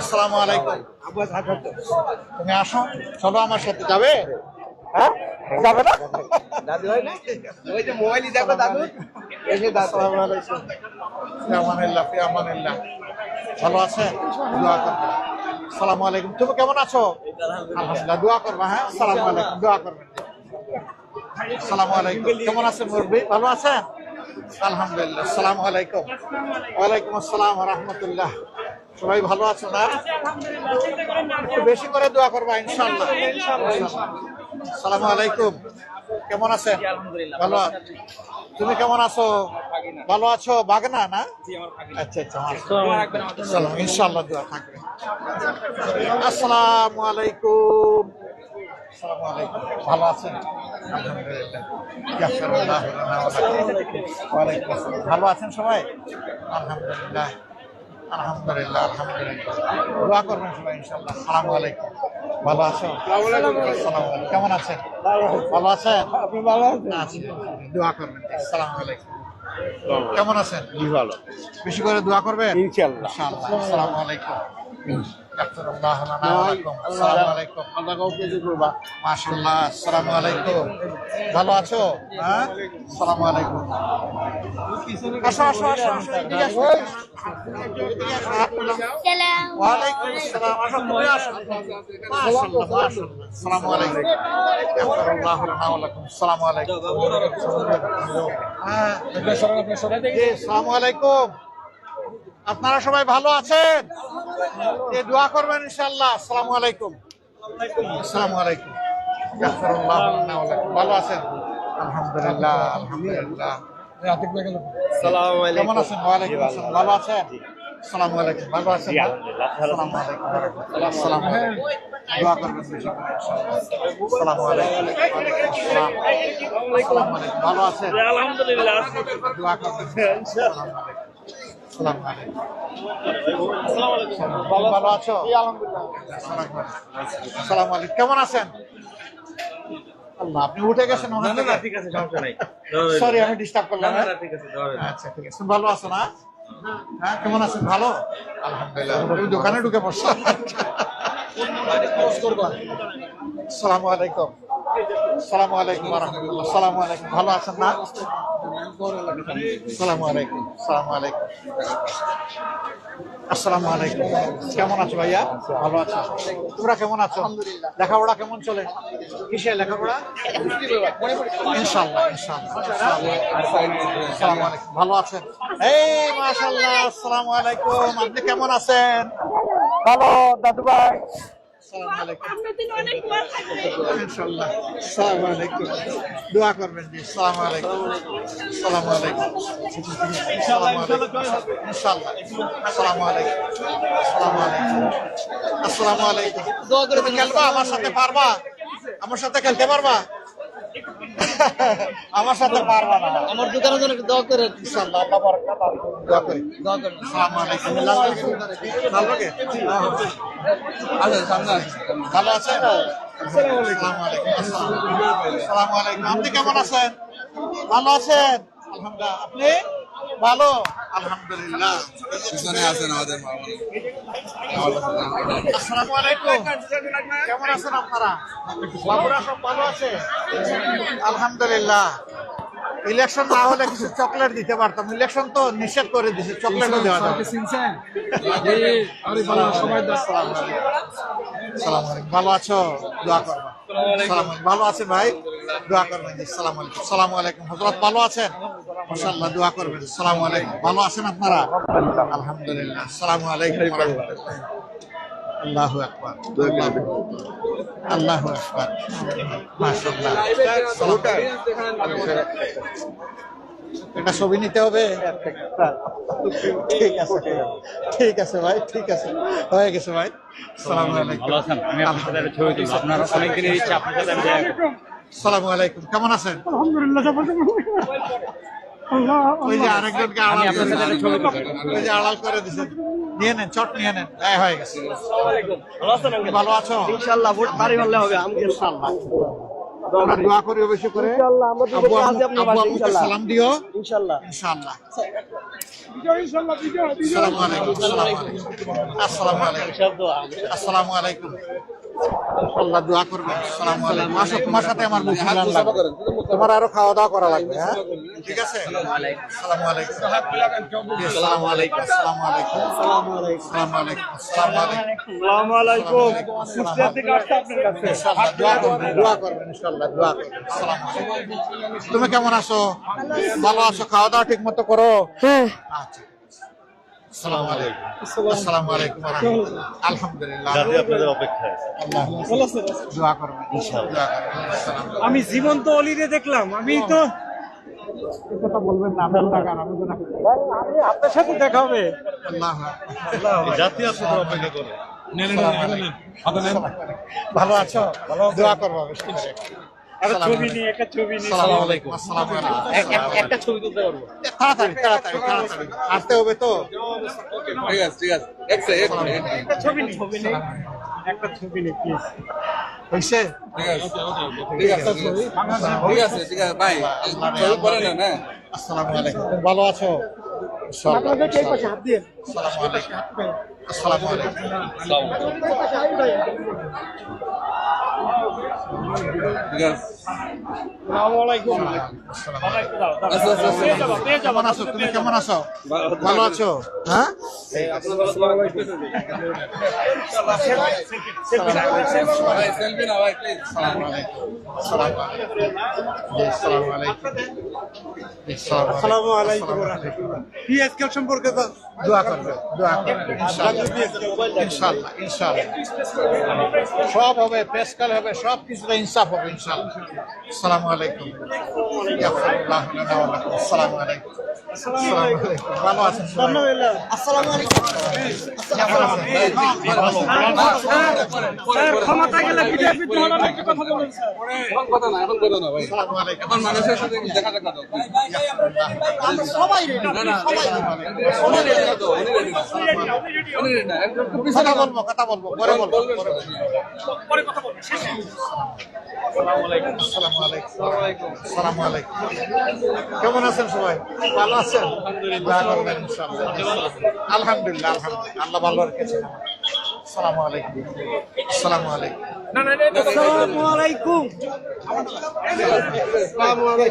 আসসালামু আলাইকুম। তুমি আসো, চলো আমার সাথে যাবে। হ্যাঁ, যাবে না? দাদু হয় না ওই যে মোবাইলই দেখো দাদু এসে দাদু আমানিল্লাহ, আমানিল্লাহ। ভালো আছেন? দোয়া করবেন। আসসালামু আলাইকুম। তুমি কেমন আছো? আলহামদুলিল্লাহ। দোয়া করবা। হ্যাঁ, আসসালামু আলাইকুম। দোয়া করবেন। আসসালামু আলাইকুম। কেমন আছেন মুরব্বি? ভালো আছেন? আলহামদুলিল্লাহ। আসসালামু আলাইকুম। ওয়ালাইকুম আসসালাম ওয়া রাহমাতুল্লাহ। সবাই ভালো আছো না? একটু বেশি করে দোয়া করবা ইনশাআল্লাহ। আসসালামু আলাইকুম। কেমন আছেন? ভালো আছেন? তুমি কেমন আছো? ভালো আছো? বাগনা না? আচ্ছা আচ্ছা, মাশাআল্লাহ। ইনশাআল্লাহ দোয়া থাকবে। আসসালামু আলাইকুম। আসসালামু আলাইকুম। ভালো আছেন? আলহামদুলিল্লাহ। ইয়াফিরুল্লাহ লানা ওয়া লাকুম। ওয়া আলাইকুম আসসালাম। ভালো আছেন সবাই? আলহামদুলিল্লাহ, আলহামদুলিল্লাহ, আলহামদুলিল্লাহ। দোয়া করবেন সবাই ইনশাআল্লাহ। আসসালামু আলাইকুম। ভালো আছো? আসসালামু আলাইকুম। কেমন আছেন? ভালো আছেন? আপনি ভালো আছেন? আছি। দোয়া করবেন। আসসালামু আলাইকুম। কেমন আছেন? ভালো বেশি করে দোয়া করবেন ইনশাআল্লাহ। ইনশাআল্লাহ। আসসালামু আলাইকুম। ইয়াফিরুল্লাহ লানা ওয়া লাকুম। আসসালামু আলাইকুম। আল্লাহকে কিছু করবা মাশাআল্লাহ। আসসালামু আলাইকুম। ভালো আছো? হ্যাঁ, আসসালামু আলাইকুম। আসো আসো আসো আসো, এদিকে আসো। ওয়ালাইকুম আসসালাম। আসো, তুমি আসো। মাশাআল্লাহ, মাশাআল্লাহ। আসসালামু আলাইকুম। ইয়াফিরুল্লাহ লানা ওয়া লাকুম। আসসালামু আলাইকুম। হ্যাঁ, জি, আসসালামু আলাইকুম। আপনারা সবাই ভালো আছেন? দোয়া করবেন ইনশাআল্লাহ। আসসালামু আলাইকুম। আসসালামু আলাইকুম। ইয়াফিরুল্লাহ লানা ওয়া লাকুম। ভালো আছেন? আলহামদুলিল্লাহ, আলহামদুলিল্লাহ। আসসালামু আলাইকুম কেমন আছেন? ওয়ালাইকুম আসসালাম। ভালো আছেন? আসসালামু আলাইকুম। ভালো আছেন? আসসালামু আলাইকুম ওয়া রাহমাতুল্লাহ। আসসালামু আলাইকুম। দোয়া করবেন বেশি করে ইনশাআল্লাহ। আসসালামু আলাইকুম। ওয়ালাইকুম আসসালাম। আসসালামু আলাইকুম। ভালো আছেন? আলহামদুলিল্লাহ দোয়া করবেন ইনশাআল্লাহ। আসসালামু আলাইকুম। আসসালামু আলাইকুম। ভালো আছো? আলহামদুলিল্লাহ আসসালামু আলাইকুম। কেমন আছেন? আল্লাহ, আপনি উঠে গেছেন ওখান থেকে? ঠিক আছে সমস্যা নাই সরি, আমি ডিস্টার্ব করলাম। ঠিক আছে আচ্ছা, ঠিক আছে। ভালো আছো না? হ্যাঁ, কেমন আছেন? ভালো, আলহামদুলিল্লাহ। তুমি দোকানে ঢুকে পড়ছো? আসসালামু আলাইকুম। আসসালামু আলাইকুম ওয়া রাহমাতুল্লাহ। আসসালামু আলাইকুম। ভালো আছেন না? আসসালামু আলাইকুম। আসসালামু আলাইকুম। আসসালামু আলাইকুম। কেমন আছো ভাইয়া? ভালো আছো? তোমরা কেমন আছো? লেখাপড়া কেমন চলে? কিসে লেখাপড়া? ইনশাআল্লাহ, ইনশাআল্লাহ। আসসালামু আলাইকুম। ভালো আছেন? এই মাশাআল্লাহ। আসসালামু আলাইকুম। আপনি কেমন আছেন? ভালো দাদু ভাই। আসসালামু আলাইকুম। ইনশাআল্লাহ। আসসালামু আলাইকুম। দোয়া করবেন জি। আসসালামু আলাইকুম। আসসালামু আলাইকুম। আসসালামু আলাইকুম। ইনশাআল্লাহ। আসসালামু আলাইকুম। আসসালামু আলাইকুম। আসসালামু আলাইকুম। দোয়া করে খেলবা আমার সাথে? পারবা? আমার সাথে খেলতে পারবা? আমার সাথে পারবা না। আমার দোকানের জন্য দোয়া করে ইনশাআল্লাহ। আল্লাহ বারাকাত দান করুন। দোয়া করি। দোয়া করেন আসসালামু আলাইকুম। ভালো লাগে? আচ্ছা সামনে ভালো আছেন? আসসালামু আলাইকুম। আসসালামু আলাইকুম। আপনি কেমন আছেন? ভালো আছেন? আলহামদুলিল্লাহ। আপনি ভালো? আলহামদুলিল্লাহ। পিছনে আছেন আমাদের আসসালামু আলাইকুম। কেমন আছেন আপনারা? বাবুরা সব ভালো আছে? আলহামদুলিল্লাহ। ইলেকশন না হলে কিছু চকলেট দিতে পারতাম। ইলেকশন তো নিষেধ করে দিছে, চকলেটও দেওয়া যাবে। আসসালামু আলাইকুম। ভালো আছো? দোয়া করবা। আসসালামু আলাইকুম। ভালো আছেন ভাই? দোয়া করবেন। আসসালামু আলাইকুম। আসসালামু আলাইকুম। হযরত ভালো আছেন? মাশাআল্লাহ, দোয়া করবেন। আসসালামু আলাইকুম। ভালো আছেন আপনারা? আলহামদুলিল্লাহ। আসসালামু আলাইকুম ওয়া রাহমাতুল্লাহ। আল্লাহু আকবার। আল্লাহু আকবার। মাশাআল্লাহ। এটা ছবি নিতে হবে? ঠিক আছে, ঠিক আছে ভাই, ঠিক আছে, হয়ে গেছে ভাই। আসসালামু আলাইকুম। ভালো আছেন? আমি আপনার সাথে একটা ছবি তুলবো। আপনার অনেক দিনের ইচ্ছা, আপনার সাথে আমি দেখা করব। আসসালামু আলাইকুম। কেমন আছেন? আলহামদুলিল্লাহ। ওই যে আরেকজনকে আমি আড়াল আপনার করে সাথে একটা ছবি তুলবো। ওই যে আড়াল করে দিছেন। নিয়ে নেন, চট নিয়ে নেন। হয়ে গেছে। ভালো আছেন ভালো আছো? ইনশাআল্লাহ ভোট বাড়ি হলে হবে ইনশাআল্লাহ। আমরা দোয়া করিও বেশি করে। ইনশাআল্লাহ, আমরা দুই বছর হাজি আপনার আব্বু বাসায়, আম্মুকে ইনশাআল্লাহ। সালাম দিও ইনশাআল্লাহ। ইনশাআল্লাহ। আসসালামু আলাইকুম। আসসালামু আলাইকুম। আসসালামু আলাইকুম। আল্লাহ দোয়া করবেন। আসসালামু আলাইকুম। আসো, তোমার সাথে আমার মুখ মিলান লাগবে। তোমার আরো খাওয়া দাওয়া করা লাগবে, হ্যাঁ ঠিক আছে। আসসালামু আলাইকুম। আসসালামু আলাইকুম। আসসালামু আলাইকুম। আসসালামু আলাইকুম। আসসালামু আলাইকুম। আসসালামু আলাইকুম। ইনশাআল্লাহ দোয়া করবেন, দোয়া করবেন, ইনশাআল্লাহ দোয়া করবেন। আসসালামু আলাইকুম। তুমি কেমন আছো? ভালো আছো? খাওয়া দাওয়া ঠিক মতো করো? হ্যাঁ আচ্ছা। আসসালামু আলাইকুম। আসসালামু আলাইকুম ওয়া রাহমাতুল্লাহ। আলহামদুলিল্লাহ। আপনাদের অপেক্ষায় আল্লাহ দোয়া করবেন ইনশাআল্লাহ। আসসালামু আমি জীবন্ত অলিরে দেখলাম, আমি তো এই কথা বলবেন না, আমি গুনাহগার, আমি গুনাহগার। আমি আপনার সাথে দেখা হবে। আল্লাহ জাতি আপনাদের অপেক্ষা করে। ভালো আছো? দোয়া করবো। একটা ছবি নিয়ে, একটা ছবি নিয়ে। আসসালামু আলাইকুম। আসসালামু আলাইকুম। একটা ছবি তুলতে পারবো। তাড়াতাড়ি তাড়াতাড়ি তাড়াতাড়ি আসতে হবে তো। ঠিক আছে, ঠিক আছে। এক সেকেন্ড। একটা ছবি নিয়ে, একটা ছবি নিয়ে প্লিজ। হয়েছে? ঠিক আছে, ঠিক আছে, ঠিক আছে ভাই। ছবি পরে না, না? আসসালামু আলাইকুম। তুমি ভালো আছো? আপনাদের এই পাশে হাত দিয়ে। আসসালামু আলাইকুম। আসসালামু আলাইকুম। ঠিক আছে। আসসালামু আলাইকুম। আচ্ছা, আচ্ছা, আচ্ছা। কেমন আছো? তুমি কেমন আছো? ভালো আছো? হ্যাঁ ভাই, সেলফি না ভাই, প্লিজ। আসসালামু আলাইকুম। আসসালামু আলাইকুম। জি, আসসালামু আলাইকুম। জি, আসসালামু আলাইকুম। পিএসকেল সম্পর্কে তো দোয়া করবে, দোয়া করবে ইনশাআল্লাহ। ইনশাআল্লাহ, ইনশাআল্লাহ সব হবে, পেশকাল হবে, সব কিছুতে ইনসাফ হবে ইনশাআল্লাহ। আসসালামু আলাইকুম। ইয়াগফিরুল্লাহু লানা ওয়া লাকুম। আসসালামু আলাইকুম। আসসালামু আলাইকুম। ভালো আছেন সবাই? আসসালামু আলাইকুম। কেমন আছেন? স্যার ক্ষমতা গেলে বিজেপি দল একটা কথা বলুন স্যার। এখন কথা না, এখন কথা না ভাই। আসসালামু আলাইকুম। এখন মানুষের সাথে দেখা দেখা দাও। সবাই না, না, উনি ready না তো, উনি ready না। উনি ready না, একদম একটু পিছনে কথা বলবো, কথা বলবো, পরে বলবো, বলবেন পরে তো। বলবো। পরে কথা বলুন শেষে। আসসালামু আলাইকুম। আসসালামু আলাইকুম। আসসালামু আলাইকুম। কেমন আছেন সবাই? ভালো আছেন? দোয়া করবেন ইনশাআল্লাহ। আলহামদুলিল্লাহ, আলহামদুলিল্লাহ। আল্লাহ ভালো রেখেছেন। আসসালামু আলাইকুম। আসসালামু আলাইকুম। আসসালামু আলাইকুম।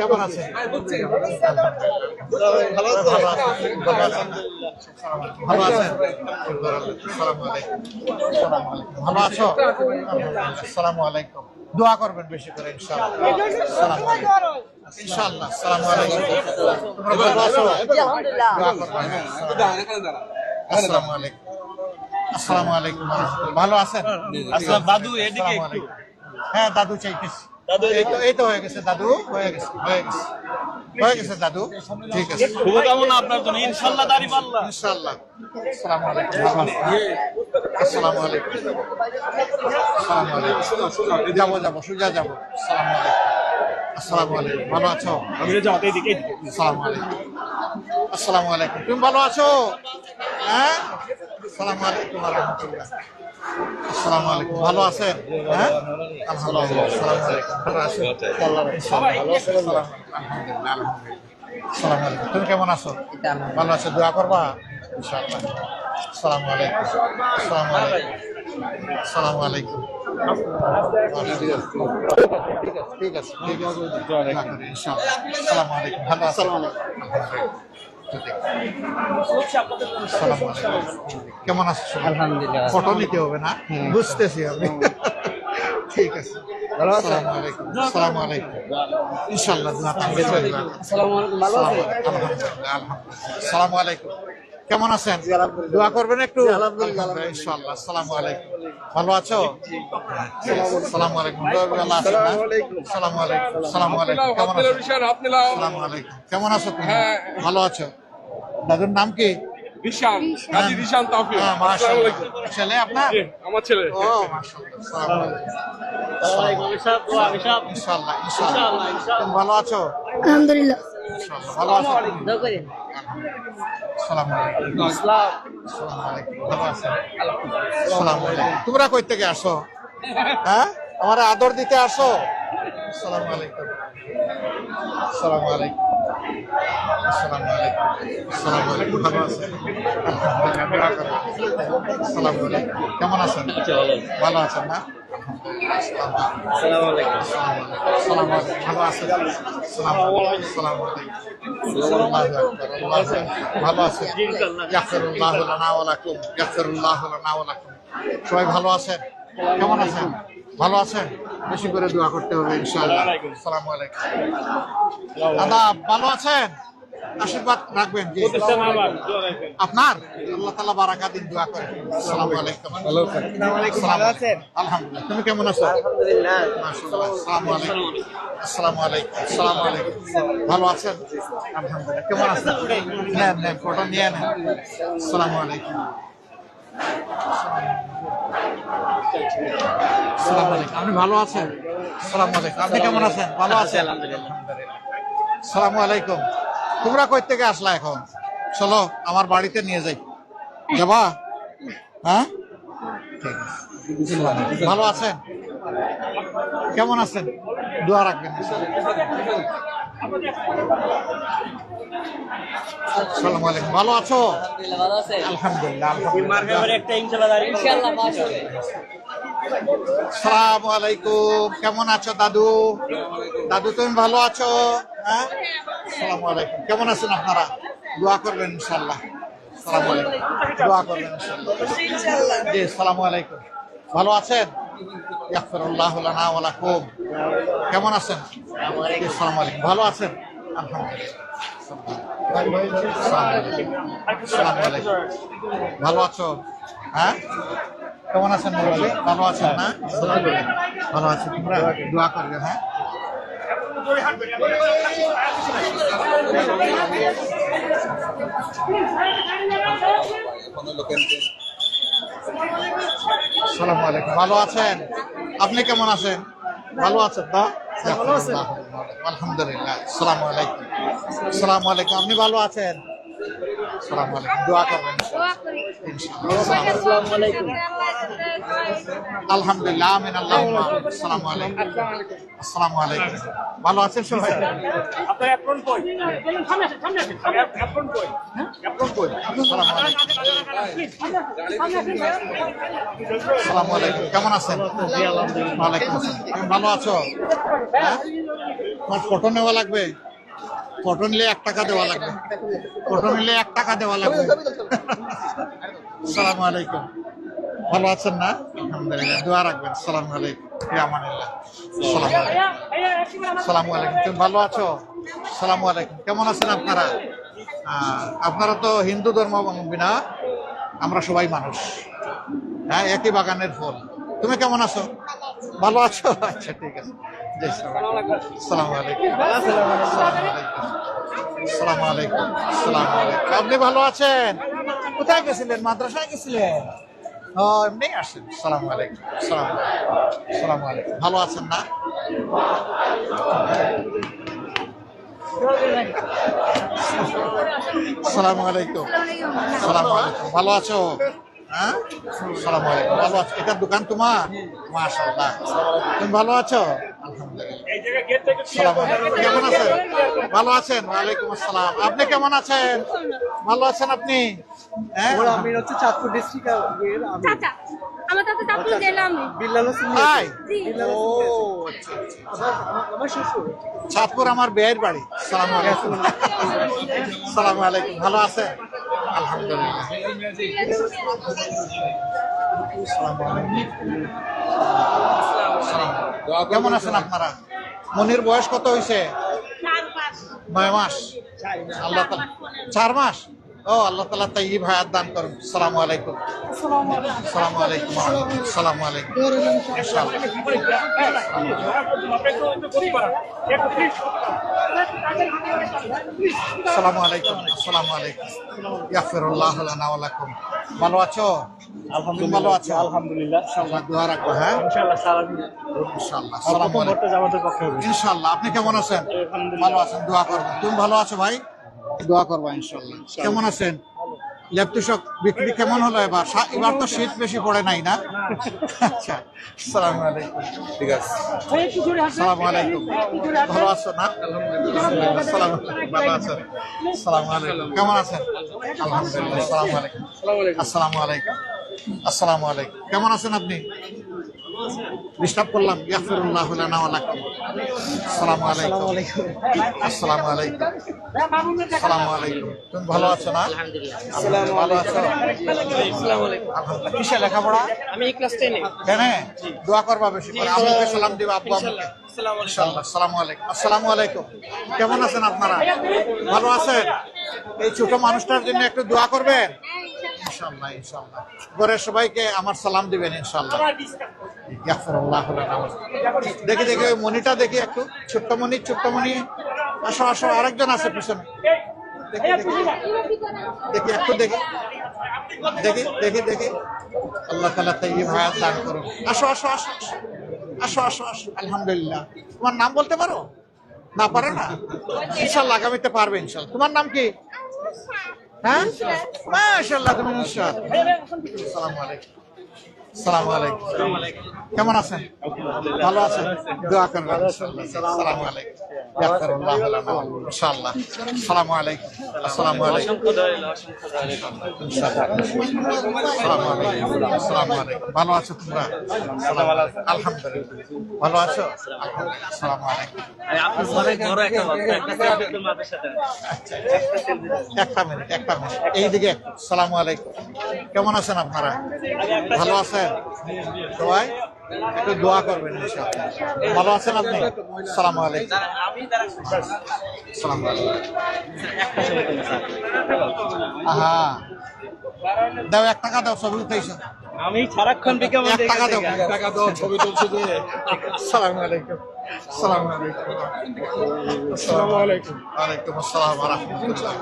কেমন আছেন? ভালো আছেন? ভালো আছেন? ভালো আছেন? আসসালামু আলাইকুম। আসসালামু আলাইকুম। ভালো আছো? আসসালামু আলাইকুম। দোয়া করবেন বেশি করে ইনশাআল্লাহ। আসসালামু আলাইকুম। ইনশাআল্লাহ। আসসালামু আলাইকুম। তোমরা ভালো আছো? আলহামদুলিল্লাহ। দোয়া করবেন। এখানে দাঁড়া। আসসালামু আলাইকুম। আসসালামু আলাইকুম। ভালো আছেন? আসসালাম দাদু এদিকে আসসালামু আলাইকুম। হ্যাঁ দাদু চাইতেছি। এই তো হয়ে গেছে দাদু, হয়ে গেছে, হয়ে গেছে, হয়ে গেছে দাদু। ঠিক আছে শুভকামনা আপনার জন্য, ইনশাআল্লাহ দাঁড়িপাল্লা। ইনশাআল্লাহ। আসসালামু আলাইকুম। আসসালামু আলাইকুম। আসসালামু আলাইকুম। যাবো যাবো, সোজা যাবো। আসসালামু আলাইকুম। আসসালামু আলাইকুম। ভালো আছো? আমি যাও এদিকে এদিকে। আসসালামু আলাইকুম। আসসালামু আলাইকুম। তুমি ভালো আছো? হ্যাঁ? আসসালামু আলাইকুম ওয়া রাহমাতুল্লাহ। আসসালামু আলাইকুম। ভালো আছেন? হ্যাঁ? আলহামদুলিল্লাহ। আসসালামু আলাইকুম। ভালো আছেন? আল্লাহ রাখছে। ভালো আছেন? আলহামদুলিল্লাহ, আলহামদুলিল্লাহ। আসসালামু আলাইকুম। তুমি কেমন আছো? ভালো আছো? দোয়া করবা ইনশাআল্লাহ। আসসালামু আলাইকুম। আসসালামু আলাইকুম। আসসালামু আলাইকুম। ঠিক আছে, ঠিক আছে, ঠিক আছে। দোয়া করি ইনশাআল্লাহ। আসসালামু আলাইকুম। ভালো আছেন? আসসালামু আলাইকুম। কেমন আছো? আলহামদুলিল্লাহ। ফটো নিতে হবে না? বুঝতেছি আমি। ঠিক আছে। আসসালামু আলাইকুম। আসসালামু আলাইকুম। ইনশাআল্লাহ দোয়া করবেন। আসসালামু আলাইকুম, ভালো আছেন? আলহামদুলিল্লাহ, আলহামদুলিল্লাহ। আসসালামু আলাইকুম। কেমন আছেন? দোয়া করবেন একটু? আলহামদুলিল্লাহ, ইনশাআল্লাহ। আসসালামু আলাইকুম। ভালো আছো? আসসালামু আলাইকুম। ভালো আছেন না? আসসালামু আলাইকুম। আসসালামু আলাইকুম। কেমন আছো? আসসালামু আলাইকুম। কেমন আছো তুমি? ভালো আছো? দাদুর নাম কি? রিশান, কাজী রিশান তাওফিক। হ্যাঁ, মাশাআল্লাহ। ছেলে আপনার? জি, আমার ছেলে। ও মাশাআল্লাহ। আসসালামু আলাইকুম। ইনশাআল্লাহ, ইনশাআল্লাহ। তুমি ভালো আছো? আলহামদুলিল্লাহ। ইনশাআল্লাহ। ভালো আছো? আসসালামু আলাইকুম। আসসালামু আলাইকুম। ভালো আছেন? আসসালামু আলাইকুম। তোমরা কই থেকে আসো? হ্যাঁ? আমার আদর দিতে আসো? আসসালামু আলাইকুম আসসালামু আলাইকুম আসসালামু আলাইকুম আসসালামু আলাইকুম ভালো আছেন আলহামদুলিল্লাহ দোয়া করবেন আসসালামু আলাইকুম কেমন আছেন ভালো আছেন না আসসালামু আলাইকুম আসসালামু আলাইকুম ভালো আছেন আসসালামু আলাইকুম ভালো আছেন ইয়াগফিরুল্লাহু লানা ওয়া লাকুম ইয়াগফিরুল্লাহু লানা ওয়া লাকুম সবাই ভালো আছেন কেমন আছেন ভালো আছেন বেশি করে দোয়া করতে হবে ইনশাআল্লাহ আসসালামু আলাইকুম দাদা ভালো আছেন আশীর্বাদ রাখবেন জি আপনার আল্লাহ তাআলা বারাকা দিন দোয়া করেন আসসালামু আলাইকুম ভালো আছেন আলহামদুলিল্লাহ তুমি কেমন আছো আলহামদুলিল্লাহ মাশাআল্লাহ আসসালামু আলাইকুম আসসালামু আলাইকুম আসসালামু আলাইকুম ভালো আছেন আলহামদুলিল্লাহ কেমন আছেন নেন ফটো নিয়ে নেন আসসালামু আলাইকুম আসসালামু আলাইকুম আপনি ভালো আছেন আসসালামু আলাইকুম আপনি কেমন আছেন ভালো আছেন আলহামদুলিল্লাহ আসসালামু আলাইকুম তোমরা কই থেকে আসলা এখন চলো আমার বাড়িতে নিয়ে যাই যাবা হ্যাঁ ঠিক আছে ভালো আছেন কেমন আছেন দোয়া রাখবেন আসসালামু আলাইকুম ভালো আছো আলহামদুলিল্লাহ আসসালামু আলাইকুম কেমন আছো দাদু দাদু তুমি ভালো আছো হ্যাঁ আসসালামু আলাইকুম কেমন আছেন আপনারা দোয়া করবেন ইনশাআল্লাহ আসসালামু আলাইকুম দোয়া করবেন ইনশাআল্লাহ জি আসসালামু আলাইকুম ভালো আছেন ইয়াগফিরুল্লাহু লানা ওয়া লাকুম কেমন আছেন আসসালামু আলাইকুম ভালো আছেন আসসালামু আলাইকুম ভালো আছো হ্যাঁ কেমন আছেন মুরব্বি ভালো আছেন না ভালো আছি তোমরা দোয়া করবে হ্যাঁ আসসালামু আলাইকুম ভালো আছেন আপনি কেমন আছেন ভালো আছেন না আলহামদুলিল্লাহ আসসালামু আলাইকুম আসসালামু আলাইকুম আপনি ভালো আছেন আসসালামু আলাইকুম দোয়া করবেন আলহামদুলিল্লাহ আমিন আল্লাহুম্মা আসসালামু আলাইকুম আসসালামু আলাইকুম ভালো আছেন সবাই আপনার অ্যাপ্রন কই সামনে আসেন অ্যাপ্রন কই আসসালামু আলাইকুম আসসালামু আলাইকুম কেমন আছেন ওয়ালাইকুম আসসালাম তুমি ভালো আছো হ্যাঁ তোমার ফটো নেওয়া লাগবে ফটো নিলে 1 টাকা দেওয়া লাগবে ফটো নিলে 1 টাকা দেওয়া লাগবে আসসালামু আলাইকুম ভালো আছেন না আলহামদুলিল্লাহ দোয়া রাখবেন আসসালামু আলাইকুম ফি আমানিল্লাহ আসসালামু আলাইকুম তুমি ভালো আছো আসসালামু আলাইকুম কেমন আছেন আপনারা আপনারা তো হিন্দু ধর্মাবলম্বী না আমরা সবাই মানুষ হ্যাঁ একই বাগানের ফল তুমি কেমন আছো ভালো আছো আচ্ছা ঠিক আছে আসসালামু আলাইকুম আসসালামু আলাইকুম আসসালামু আলাইকুম আপনি ভালো আছেন কোথায় গেছিলেন মাদ্রাসায় গেছিলেন ও এমনি আসেন আসসালামু আলাইকুম আসসালামু আলাইকুম ভালো আছেন না আসসালামু আলাইকুম আসসালামু আলাইকুম ভালো আছো হ্যাঁ আসসালামু আলাইকুম ভালো আছো এটার দোকান তোমার মাশাআল্লাহ তুমি ভালো আছো আলহামদুলিল্লাহ কেমন আছেন ভালো আছেন ওয়ালাইকুম আসসালাম আপনি কেমন আছেন ভালো আছেন আপনি হ্যাঁ আমি হচ্ছে চাঁদপুর ডিস্ট্রিক্টের আমি চাচা আমার তো চাচা গেলাম বিল্লাল হোসেন হাই ও আচ্ছা আমার শ্বশুর চাঁদপুর আমার বিয়ের বাড়ি আসসালামু আলাইকুম আসসালামু আলাইকুম ভালো আছেন আলহামদুলিল্লাহ আসসালামু আলাইকুম কেমন আছেন আপনারা মনির বয়স কত হয়েছে 9 মাস আল্লাহ তাআলা 4 মাস ও আল্লাহ তাআলা তাইয়্যিব হায়াত দান করুন আসসালামু আলাইকুম আসসালামু আলাইকুম আসসালামু আলাইকুম ইনশাআল্লাহ আসসালামু আলাইকুম আসসালামু আলাইকুম ইয়াগফিরুল্লাহু লানা ওয়া লাকুম ভালো আছো আলহামদুলিল্লাহ ভালো আছো আলহামদুলিল্লাহ ইনশাআল্লাহ দোয়া রাখবো হ্যাঁ ইনশাআল্লাহ ইনশাআল্লাহ আসসালামু আলাইকুম জামাতের পক্ষে ইনশাআল্লাহ আপনি কেমন আছেন ভালো আছেন দোয়া করবেন তুমি ভালো আছো ভাই দোয়া করবা ইনশাআল্লাহ কেমন আছেন লেপটুসক বিক্রি কেমন হলো এবার? এবার তো শীত বেশি পড়ে নাই না? আচ্ছা, আসসালামু আলাইকুম। ঠিক আছে আসসালামু আলাইকুম। ভালো আছো না? আলহামদুলিল্লাহ। আসসালামু আলাইকুম। ভালো আছেন? আসসালামু আলাইকুম। কেমন আছেন? আলহামদুলিল্লাহ। আসসালামু আলাইকুম। আসসালামু আলাইকুম। আসসালামু আলাইকুম। কেমন আছেন আপনি? ডিস্টার্ব করলাম? ইয়াগফিরুল্লাহু লানা ওয়া লাকুম। আসসালামু আলাইকুম। আসসালামু আলাইকুম। আসসালামু আলাইকুম। তুমি ভালো আছো না? আলহামদুলিল্লাহ। ভালো আছো? আলহামদুলিল্লাহ। কিসে লেখাপড়া? আমি ক্লাস 10 এ। কেন? দোয়া করবা বেশি করে। আম্মুকে সালাম দিবা, আব্বু আম্মুকে। ইনশাআল্লাহ। আসসালামু আলাইকুম। আসসালামু আলাইকুম। কেমন আছেন আপনারা? ভালো আছেন? এই ছোট মানুষটার জন্য একটু দোয়া করবেন ইনশাআল্লাহ। ইনশাআল্লাহ। ঘরের সবাইকে আমার সালাম দিবেন ইনশাআল্লাহ। ইয়াগফিরুল্লাহু লানা ওয়া লাকুম। দেখি দেখি ওই মনিটা দেখি একটু। ছোট্ট মনি। আসো আসো, আরেকজন আছে পিছনে। দেখি একটু দেখি। আল্লাহ তাআলা তাইয়্যিব হায়াত দান করুন। আসো। আলহামদুলিল্লাহ। তোমার নাম বলতে পারো? না পারে না? ইনশাআল্লাহ আগামীতে পারবে ইনশাআল্লাহ। তোমার নাম কি? হ্যাঁ, মাশাআল্লাহ, তুমি নুসরাত। আসসালামু আলাইকুম। আসসালামু আলাইকুম। কেমন আছেন? ভালো আছেন? দোয়া করবেন ইনশাআল্লাহ। আসসালামু আলাইকুম। ইয়াগফিরুল্লাহু লানা ওয়া লাকুম। ইনশাআল্লাহ। আসসালামু আলাইকুম। আসসালামু আলাইকুম। আসসালামু আলাইকুম। ভালো আছো তোমরা? আলহামদুলিল্লাহ। ভালো আছো? আলহামদুলিল্লাহ। আসসালামু আলাইকুম। একটা মিনিট। এইদিকে আসসালামু আলাইকুম। কেমন আছেন আপনারা? ভালো আছেন সবাই? একটু দোয়া করবেন ইনশাআল্লাহ। ভালো আছেন আপনি? আসসালামু আলাইকুম। আসসালামু আলাইকুম। আহা, দাও 1 টাকা দাও, ছবি উঠাইছো। আমি সারাক্ষণ বিজ্ঞাপন 1 টাকা দাও। 1 টাকা দাও, ছবি তুলছি যে। আসসালামু আলাইকুম। আসসালামু আলাইকুম। আসসালামু আলাইকুম। ওয়ালাইকুম আসসালাম ওয়া রাহমাতুল্লাহ।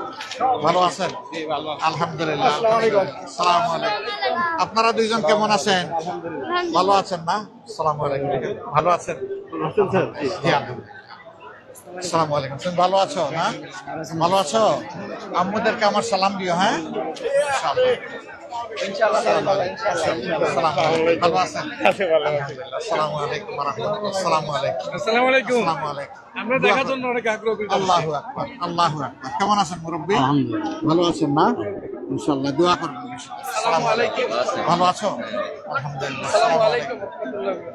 ভালো আছেন? আলহামদুলিল্লাহ। আসসালামু আলাইকুম। আপনারা দুইজন কেমন আছেন? ভালো আছেন না? আসসালামু আলাইকুম। ভালো আছেন? জি, আলহামদুলিল্লাহ। আসসালামু আলাইকুম। তুমি ভালো আছো না? ভালো আছো? আম্মুদেরকে আমার সালাম দিও, হ্যাঁ? ইনশাআল্লাহ। ভালো আছেন? আসসালামু আলাইকুম ওয়া রাহমাতুল্লাহ। আসসালামু আলাইকুম। আসসালামু আলাইকুম। আসসালামু আলাইকুম। আমরা দেখার জন্য অনেক আগ্রহ করি। আল্লাহু আকবার। কেমন আছেন মুরব্বী? ভালো আছেন না? ইনশাআল্লাহ দোয়া করবেন। আসসালামু আলাইকুম। ভালো আছো? আলহামদুলিল্লাহ।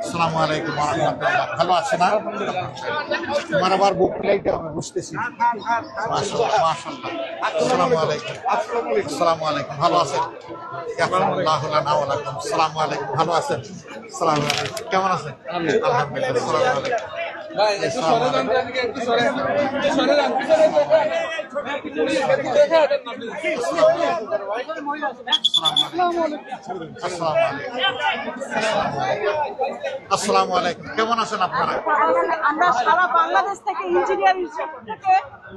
আসসালামু আলাইকুম ওয়া রাহমাতুল্লাহ। ভালো আছো না? তোমার আবার বুক লাইটে আমি বুঝতেছি। মাশাআল্লাহ। আসসালামু আলাইকুম। আসসালামু আলাইকুম। ভালো আছেন? ইয়াগফিরুল্লাহু লানা ওয়া লাকুম। আসসালামু আলাইকুম। ভালো আছেন? আসসালামু আলাইকুম। কেমন আছেন? আলহামদুলিল্লাহ। আসসালামু আলাইকুম। ভাই একটু সরে যান, একটু সরে যান, পিছনে যান। আসসালামু আলাইকুম। কেমন আছেন আপনারা? আমরা সারা বাংলাদেশ থেকে ইঞ্জিনিয়ার থেকে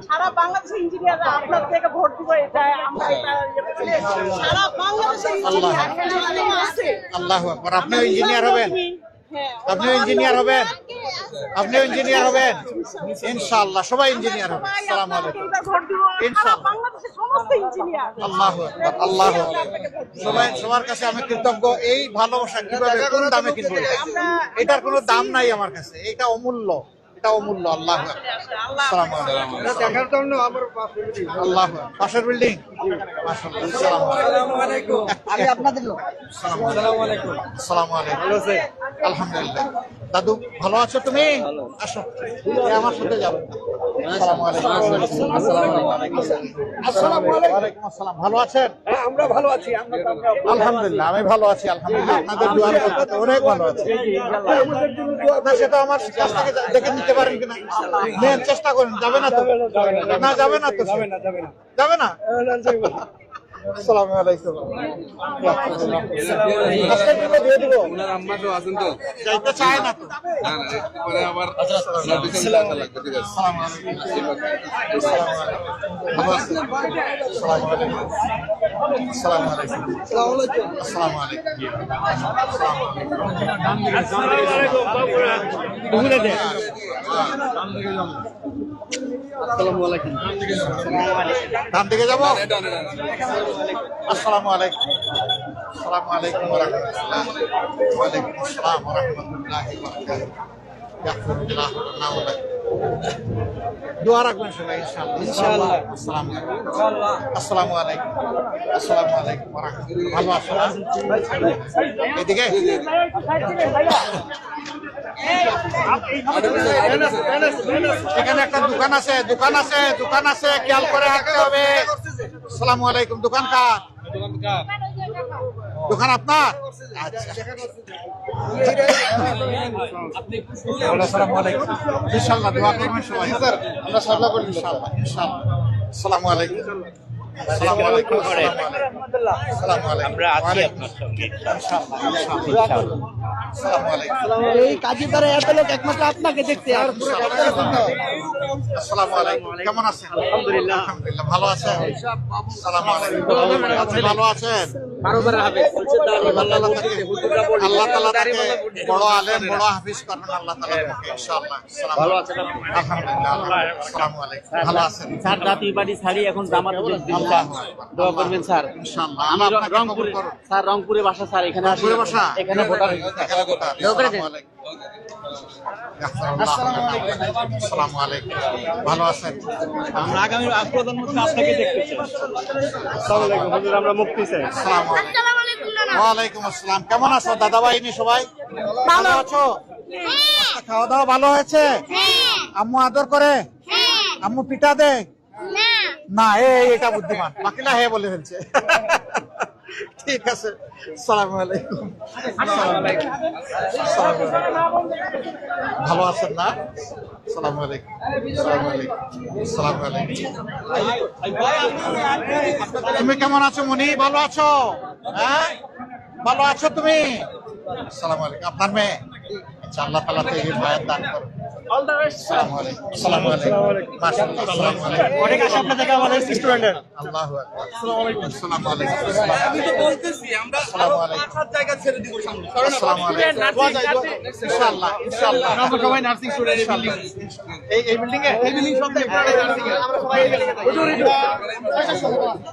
সারা বাংলাদেশের ইঞ্জিনিয়াররা আপনার থেকে ভোট দিব, এটা আমরা সারা বাংলাদেশের ইঞ্জিনিয়ার আছে। আল্লাহু আকবার। আপনিও ইঞ্জিনিয়ার হবেন? আপনিও ইঞ্জিনিয়ার হবেন? ইনশাআল্লাহ সবাই ইঞ্জিনিয়ার হবে। আসসালামু আলাইকুম। ইনশাআল্লাহ। বাংলাদেশের সমস্ত ইঞ্জিনিয়ার। আল্লাহু আকবার। আল্লাহু আকবার। সবার কাছে আমি কৃতজ্ঞ। এই ভালোবাসা কিভাবে কোন দামে কিনবো? এটার কোনো দাম নাই আমার কাছে। এটা অমূল্য। আল্লাহু আকবার। আসসালামু আলাইকুম। দেখার জন্য আমার আল্লাহু আকবার। পাশের বিল্ডিং? মাশাআল্লাহ। আসসালামু আলাইকুম। আমি আপনাদের লোক। আসসালামু আলাইকুম। আসসালামু আলাইকুম। ভালো আছেন? আলহামদুলিল্লাহ। দাদু ভালো আছো তুমি? আসো, এই আমার সাথে যাবো। আসসালামু আলাইকুম। আসসালামু আলাইকুম। আসসালাম। ভালো আছেন? আমরা ভালো আছি। আলহামদুলিল্লাহ, আমি ভালো আছি। আলহামদুলিল্লাহ, আপনাদের দোয়ার বরকতে অনেক ভালো আছি। না সেটা আমার কাছ থেকে দেখে নিতে পারেন কিনা? নেন, চেষ্টা করেন। যাবে না তো? না যাবে না তো? যাবে না? আসসালামু আলাইকুম। আজকে দিলে দিয়ে দিব। ওনার আম্মা তো আছেন তো? যাইতে চায় না তো? না না, একটু পরে আবার পিছনে যাওয়া লাগবে। ঠিক আছে। আসসালামু আলাইকুম। আসসালামু আলাইকুম। ভালো আছেন? আসসালামু আলাইকুম। আসসালামু আলাইকুম। আসসালামু আলাইকুম। ডান দিকে যাবো। আসসালামু আলাইকুম। আসসালামু আলাইকুম ওয়া রাহমাতুল্লাহ। ওয়া আলাইকুম আসসালাম ওয়া রাহমাতুল্লাহি ওয়া বারাকাতুহু। ইয়াগফিরুল্লাহ লানা ওয়া লাকুম। দোয়া রাখবেন সবাই ইনশাআল্লাহ। ইনশাআল্লাহ। আসসালামু আলাইকুম। আসসালামু আলাইকুম। আসসালামু আলাইকুম ওয়া রাহমাতুল্লাহ। ভালো আছেন? এদিকে এখানে একটা দোকান আছে, দোকান আছে, খেয়াল করে রাখতে হবে। আসসালামু আলাইকুম। দোকান কার? দোকান আপনার? আচ্ছা। আসসালামু আলাইকুম। ইনশাআল্লাহ দোয়া করবেন সবাই। আমরা সাল্লাহ করি ইনশাআল্লাহ। আসসালামু আলাইকুম। আসসালামু আলাইকুম। আসসালামু আলাইকুম। আমরা আছি আপনার সঙ্গে ইনশাআল্লাহ। আসসালামু আলাইকুম। এই কাজী দ্বারা এত লোক একমাত্র আপনাকে দেখতে আর আসসালামু আলাইকুম। কেমন আছেন? আলহামদুলিল্লাহ। আলহামদুলিল্লাহ। ভালো আছেন? আসসালামু আলাইকুম। আপনি ভালো আছেন? আল্লাহ তাআলা তাকে বড় আলেম, বড় হাফেজ করবেন আল্লাহ তাআলা ইনশাআল্লাহ। ভালো আছেন? আলহামদুলিল্লাহ। আসসালামু আলাইকুম। ভালো আছেন? স্যার জাতীয় পার্টি ছাড়ি এখন জামাতের আল্লাহ দোয়া করবেন স্যার। ইনশাআল্লাহ। আমি আল্লাহ আপনাকে কবুল রংপুরে করুন। স্যার রংপুরে বাসা স্যার, এখানে আসি, রংপুরে বাসা? এখানে ভোটার আসসালামু আলাইকুম। আসসালামু আলাইকুম। ভালো আছেন? আমরা আগামী প্রধানমন্ত্রী আপনাকে দেখতে চাই। আসসালামু আলাইকুম হুজুর, আমরা মুক্তি চাই। আসসালামু আলাইকুম। আসসালামু আলাইকুম নানা। ওয়ালাইকুম আসসালাম। কেমন আছো দাদা ভাইনি সবাই? ভালো আছো? আচ্ছা, খাওয়া দাওয়া ভালো হয়েছে? আম্মু আদর করে? আম্মু পিঠা দেয়? না, এটা বুদ্ধিমান, বাকিরা হে বলে ফেলছে। ঠিক আছে। আসসালামু আলাইকুম। আসসালামু আলাইকুম। আসসালামু আলাইকুম। ভালো আছেন না? আসসালামু আলাইকুম। আসসালামু আলাইকুম। আসসালামু আলাইকুম। তুমি কেমন আছো মনি? ভালো আছো? হ্যাঁ, ভালো আছো তুমি? আসসালামু আলাইকুম। আপনার মেয়ে? আচ্ছা, আল্লাহ তাআলা তো এই মায়ের দান করুন। আসসালামু আলাইকুম। আসসালামু আলাইকুম। মাশাআল্লাহ। আসসালামু আলাইকুম। অনেক আশা আপনার থেকে আমাদের স্টুডেন্টের। আল্লাহু আকবার। আসসালামু আলাইকুম। আসসালামু আলাইকুম। আমি তো বলতেছি আমরা আসসালামু আলাইকুম। 5-7 জায়গা ছেড়ে দিব সামনে। আসসালামু আলাইকুম। ইনশাআল্লাহ, ইনশাআল্লাহ। আমরা সবাই নার্সিং স্টুডেন্ট এই বিল্ডিং এই বিল্ডিং এ? এই বিল্ডিং সব নার্সিং এ আমরা সবাই এই বিল্ডিং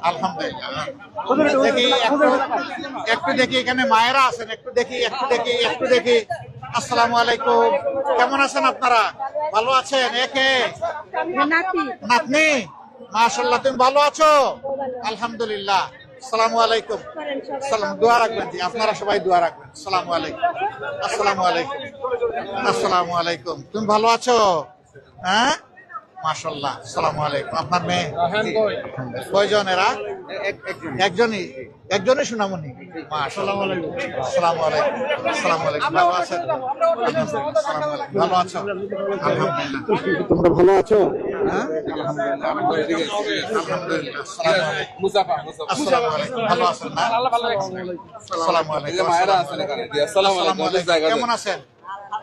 আলহামদুলিল্লাহ। একটু দেখি এখানে মায়েরা আছেন, একটু দেখি। আসসালামু আলাইকুম। কেমন আছেন আপনারা? ভালো আছেন? একে নাতনি? মাশাআল্লাহ। তুমি ভালো আছো? আলহামদুলিল্লাহ। আসসালামু আলাইকুম। সালাম। দোয়া রাখবেন জি, আপনারা সবাই দোয়া রাখবেন। আসসালামু আলাইকুম। আসসালামু আলাইকুম। আসসালামু আলাইকুম। তুমি ভালো আছো? হ্যাঁ, মাশাআল্লাহ। আসসালামু আলাইকুম। আপনার মেয়ে কয়জন এরা? একজনই সোনামণি। মাশাআল্লাহ। আসসালামু আলাইকুম। আসসালামু আলাইকুম। ভালো আছেন? আসসালামু আলাইকুম। ভালো আছো? আলহামদুলিল্লাহ। তোমরা ভালো আছো? হ্যাঁ, আলহামদুলিল্লাহ। আলহামদুলিল্লাহ। আসসালামু আলাইকুম। মুসাফা আসসালামু আলাইকুম। ভালো আছেন না? আসসালামু এই আলাইকুম। যে মায়েরা আছেন এখানে। জি, আসসালামু আলাইকুম। আসসালামু আলাইকুম। জায়গা কেমন আছেন?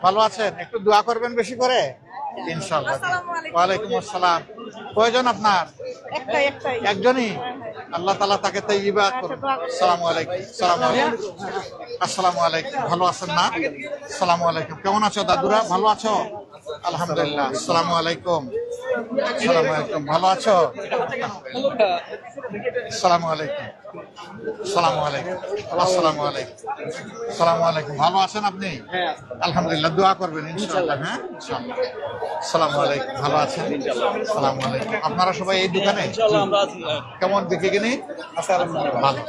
ভালো আছেন? একটু দোয়া করবেন বেশি করে ইনশাআল্লাহ। ওয়ালাইকুম আসসালাম। কয়জন আপনার? একটাই একজনই? আল্লাহ তাআলা তাকে তাইয়্যিবাত করুন। আসসালামু আলাইকুম। আসসালামু আলাইকুম। আসসালামু আলাইকুম। ভালো আছেন না? আসসালামু আলাইকুম। কেমন আছো দাদুরা? ভালো আছো? আলহামদুলিল্লাহ। আসসালামু আলাইকুম। আসসালামু আলাইকুম। ভালো আছো? আসসালামু আলাইকুম। আসসালামু আলাইকুম। আসসালামু আলাইকুম। আসসালামু আলাইকুম। ভালো আছেন আপনি? আলহামদুলিল্লাহ। দোয়া করবেন ইনশাআল্লাহ। হ্যাঁ, ইনশাআল্লাহ। আসসালামু আলাইকুম। ভালো আছেন? আসসালামু আলাইকুম। আপনারা সবাই এই দোকানে? কেমন বিক্রি কিনি? ভালো।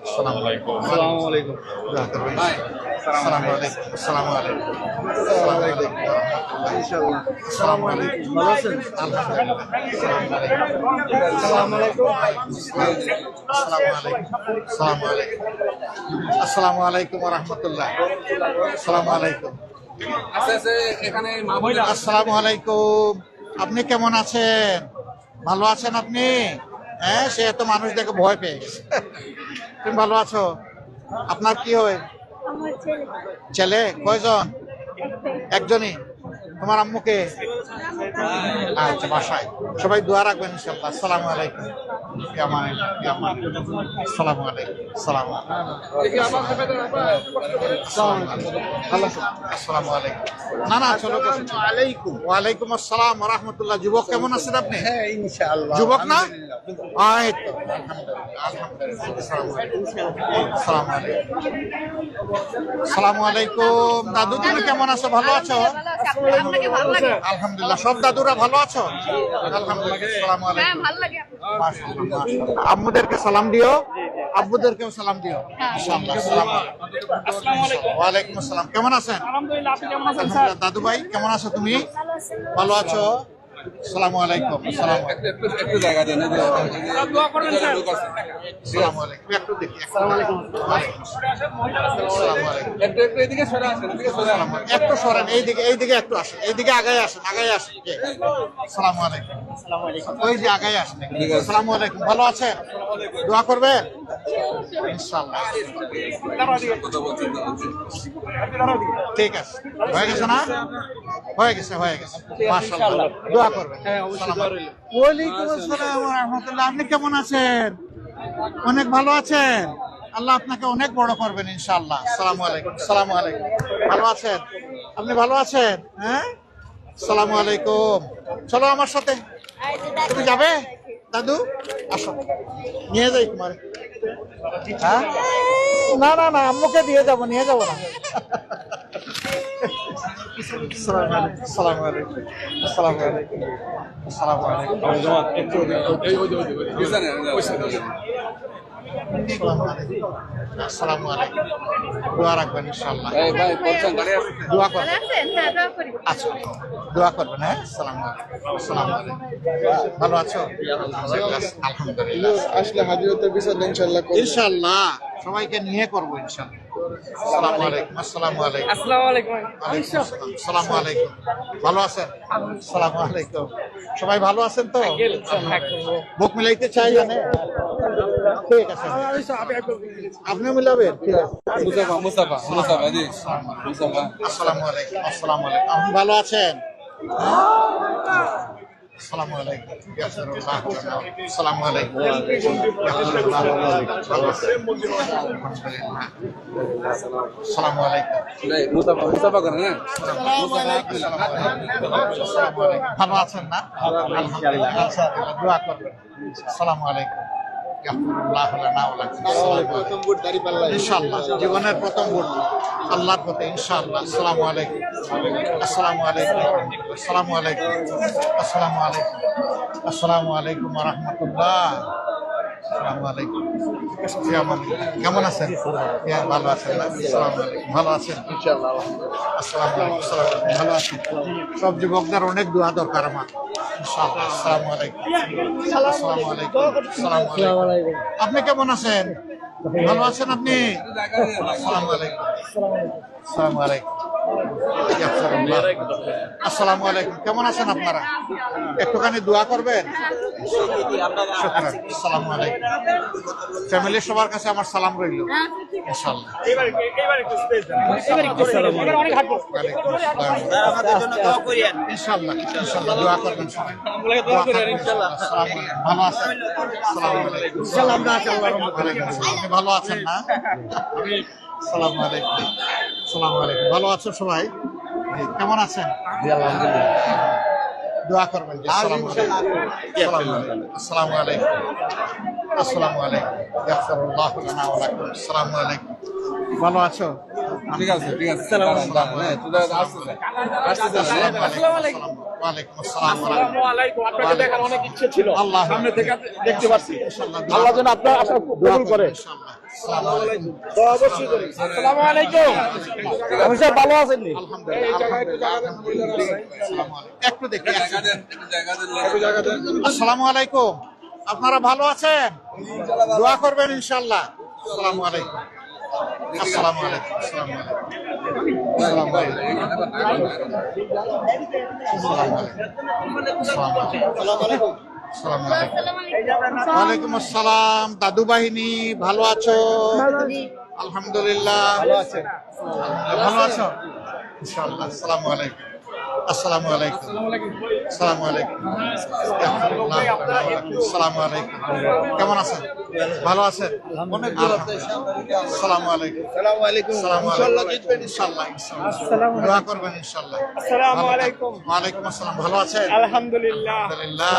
আসসালামু আলাইকুম। আসসালামু আলাইকুম। দোয়া করবেন। আসসালামু আলাইকুম। আসসালামু আলাইকুম। আসসালামু আলাইকুম। ইনশাআল্লাহ। আসসালামু আলাইকুম। ভালো আছেন? আলহামদুলিল্লাহ। আসসালামু আলাইকুম। আসসালামু আলাইকুম। আসসালামু আলাইকুম। আসসালামু আলাইকুম ওয়া রাহমাতুল্লাহ। আসসালামু আলাইকুম। আচ্ছা এখানে মা বোনেরা আসসালামু আলাইকুম। আপনি কেমন আছেন? ভালো আছেন আপনি? হ্যাঁ, সে তো মানুষ দেখে ভয় পেয়ে গেছে। তুমি ভালো আছো? আপনার কি হয়? ছেলে কয়জন? একজনই? তোমার আম্মুকে? আচ্ছা, বাসায়। সবাই দোয়া রাখবেন ইনশাআল্লাহ। আসসালামু আলাইকুম। আসসালামু আলাইকুম। আসসালামু আলাইকুম। না না, চলো। ওয়ালাইকুম আসসালাম ওয়া রাহমাতুল্লাহ। যুবক কেমন আছেন আপনি? হ্যাঁ ইনশাআল্লাহ। যুবক না? এই তো, আলহামদুলিল্লাহ। আসসালামু আলাইকুম। আসসালামু আলাইকুম। দাদু, তুমি কেমন আছো? ভালো আছো? আপনাকে ভালো লাগে? আলহামদুলিল্লাহ। সব দাদুরা ভালো আছো? আলহামদুলিল্লাহ। আসসালামু হ্যাঁ, আলাইকুম। ভালো লাগে। মাশাআল্লাহ, মাশাআল্লাহ। আম্মুদেরকে সালাম দিও, আব্বুদেরকেও সালাম দিও ইনশাআল্লাহ। আসসালামু আলাইকুম। ওয়ালাইকুম আসসালাম। কেমন আছেন? আলহামদুলিল্লাহ, আপনি কেমন আছেন স্যার? আলহামদুলিল্লাহ। দাদু ভাই কেমন আছো তুমি? ভালো আছো? আসসালামু আলাইকুম। আসসালামু আলাইকুম। একটু জায়গা দেন দোয়া করবেন স্যার। আসসালামু আলাইকুম। একটু দেখি। আসসালামু আলাইকুম। আসসালামু আলাইকুম। একটু এদিকে সরে আসেন, এদিকে সরে আসেন। একটু সরেন, এইদিকে একটু আসেন, এইদিকে আগায় আসেন। কে? আসসালামু আলাইকুম। ওই যে আগায় আসেন। আসসালামু আলাইকুম। ভালো আছেন? দোয়া করবেন ইনশাআল্লাহ। কথা বলছেন না? ঠিক আছে, হয়ে গেছে না? হয়ে গেছে। মাশাআল্লাহ। দোয়া করবেন। ওয়ালাইকুম আসসালাম ওয়া রাহমাতুল্লাহ। আপনি কেমন আছেন? অনেক ভালো আছেন? আল্লাহ আপনাকে অনেক বড় করবেন ইনশাআল্লাহ। আসসালামু আলাইকুম। আসসালামু আলাইকুম। ভালো আছেন? আপনি ভালো আছেন? হ্যাঁ, আসসালামু আলাইকুম। চলো আমার সাথে। তুমি যাবে? দাদু আসো, নিয়ে যাই তোমার। হ্যাঁ, না, আম্মুকে দিয়ে যাবো, নিয়ে যাবো না। আসসালামু আলাইকুম। আসসালামু আলাইকুম। আসসালামু আলাইকুম। আসসালামু আলাইকুম। দোয়া রাখবেন ইনশাআল্লাহ। এই ভাই বলছেন দাঁড়িয়ে আসেন। দোয়া ভালো করবেন। আছেন? হ্যাঁ, দোয়া করি। আচ্ছা, দোয়া করবেন। হ্যাঁ, আসসালামু আলাইকুম। আসসালামু আলাইকুম। ভালো আছো? আলহামদুলিল্লাহ। আসলে হাজিরতের বিষয় ইনশাআল্লাহ ইনশাআল্লাহ সবাইকে নিয়ে করবো ইনশাআল্লাহ। আসসালামু আলাইকুম। আসসালামু আলাইকুম। আসসালামু আলাইকুম। ওয়ালাইকুম আসসালাম। আসসালামু আলাইকুম। ভালো আছেন? আসসালামু আলাইকুম। সবাই ভালো আছেন তো? বুক মিলাইতে চাই জানে? ঠিক আছে, আপনি মিলাবেন? ঠিক আছে। মুস্তাফা জি মুস্তাফা। আসসালামু আলাইকুম। আসসালামু আলাইকুম। আপনি ভালো আছেন? আসসালামু আলাইকুম। আসসালামু আলাইকুম। ভালো আছেন? আলহামদুলিল্লাহ। আসসালামু আলাইকুম। এই মুস্তাফা করেন না? আসসালামু আলাইকুম। ভালো আছেন না? আলহামদুলিল্লাহ। দোয়া করবেন। আসসালামু আলাইকুম। ইনশাআল্লাহ জীবনের প্রথম ভোট আল্লাহর পথে ইনশাআল্লাহ। আসসালামু আলাইকুম। আসসালামু আলাইকুম। আসসালামু আলাইকুম। আসসালামু আলাইকুম। আসসালামু আলাইকুম ওয়া রাহমাতুল্লাহ। আসসালামু আলাইকুম। কেমন আছেন? ভালো আছেন না? আসসালামু আলাইকুম। ভালো আছেন? ইনশাআল্লাহ আলহামদুলিল্লাহ। আসসালামু আলাইকুম। ভালো আছেন? সব যুবকদের অনেক দোয়া দরকার আমার ইনশাআল্লাহ। আসসালামু আলাইকুম। আসসালামু আলাইকুম। আসসালামু আলাইকুম। আপনি কেমন আছেন? ভালো আছেন আপনি? আসসালামু আলাইকুম। আসসালামু আলাইকুম। আসসালামু আলাইকুম। কেমন আছেন আপনারা? একটুখানি দোয়া করবেন। আসসালামু আলাইকুম। ফ্যামিলির সবার কাছে আমার সালাম রইল ইনশাআল্লাহ। ইনশাআল্লাহ ইনশাআল্লাহ দোয়া করবেন সবাই। ভালো আছেন? আসসালামু আলাইকুম। আপনি ভালো আছেন না? আসসালামু আলাইকুম। আসসালামু আলাইকুম। ভালো আছো সবাই? কেমন আছেন? দোয়া করবেন। আসসালামু আলাইকুম। আসসালামু আলাইকুম। আসসালামু আলাইকুম। ইয়াগফিরুল্লাহু লানা ওয়া লাকুম। আসসালামু আলাইকুম। ভালো আছো? ঠিক আছে আসসালামু আলাইকুম। ওয়ালাইকুম আসসালাম। আপনাকে দেখার অনেক ইচ্ছে ছিল, আল্লাহ সামনে থেকে দেখতে পাচ্ছি। ইনশাআল্লাহ আল্লাহ যেন আপনার আশা কবুল করে। ইনশাআল্লাহ। আসসালামু আলাইকুম। দোয়া অবশ্যই করি। আসসালামু আলাইকুম। আমি স্যার ভালো আছেন নি? একটু দেখি। জায়গা দেন। আসসালামু আলাইকুম। আপনারা ভালো আছেন? দোয়া করবেন ইনশাআল্লাহ। আসসালামু আলাইকুম। আসসালামু আলাইকুম। আসসালামু আলাইকুম। আসসালামু আলাইকুম। ওয়ালাইকুম আসসালাম। দাদু বাহিনী ভালো আছো? আলহামদুলিল্লাহ। ভালো আছো? ইনশাআল্লাহ। আসসালামু আলাইকুম। আসসালামু আলাইকুম। আসসালামু আলাইকুম। আসসালামু আলাইকুম। কেমন আছেন? ভালো আছেন? অনেক ভালো। আসসালামু আলাইকুম। আসসালামু আলাইকুম। ইনশাআল্লাহ, ইনশাআল্লাহ। দোয়া করবেন ইনশাআল্লাহ। আসসালামু আলাইকুম। ওয়ালাইকুম আসসালাম। ভালো আছেন? আলহামদুলিল্লাহ। আলহামদুলিল্লাহ।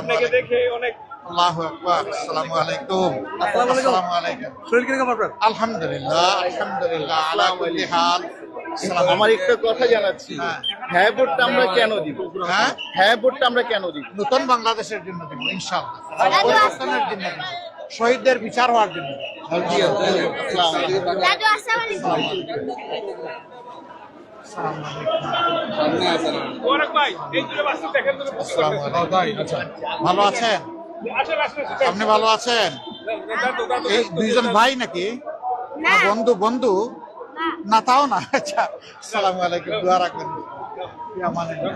আপনাকে দেখে অনেক আল্লাহু আকবার। আসসালামু আলাইকুম। আসসালামু আলাইকুম। শরীর কিরকম আপনার? আলহামদুলিল্লাহ, আলহামদুলিল্লাহ, আলা কুল্লি হাল। আমার একটা কথা জানাচ্ছি, হ্যাঁ ভোটটা আমরা কেন দিব? হ্যাঁ, হ্যাঁ ভোটটা আমরা কেন দিব? নতুন বাংলাদেশের জন্য দিব ইনশাআল্লাহ, পরিবর্তনের জন্য দিব, শহীদদের বিচার হওয়ার জন্য দিব। দাদু আসসালামু আলাইকুম। সামনে আছে না ওরে ভাই এই দুটো বাচ্চা দেখেন তো আসসালামু আলাইকুম। ভালো আছেন? আসেন আসেন আপনি ভালো আছেন? এই দুইজন ভাই নাকি? না, বন্ধু বন্ধু না, তাও না। আচ্ছা, আসসালামু আলাইকুম। দোয়া রাখবেন। আসসালামু আলাইকুম।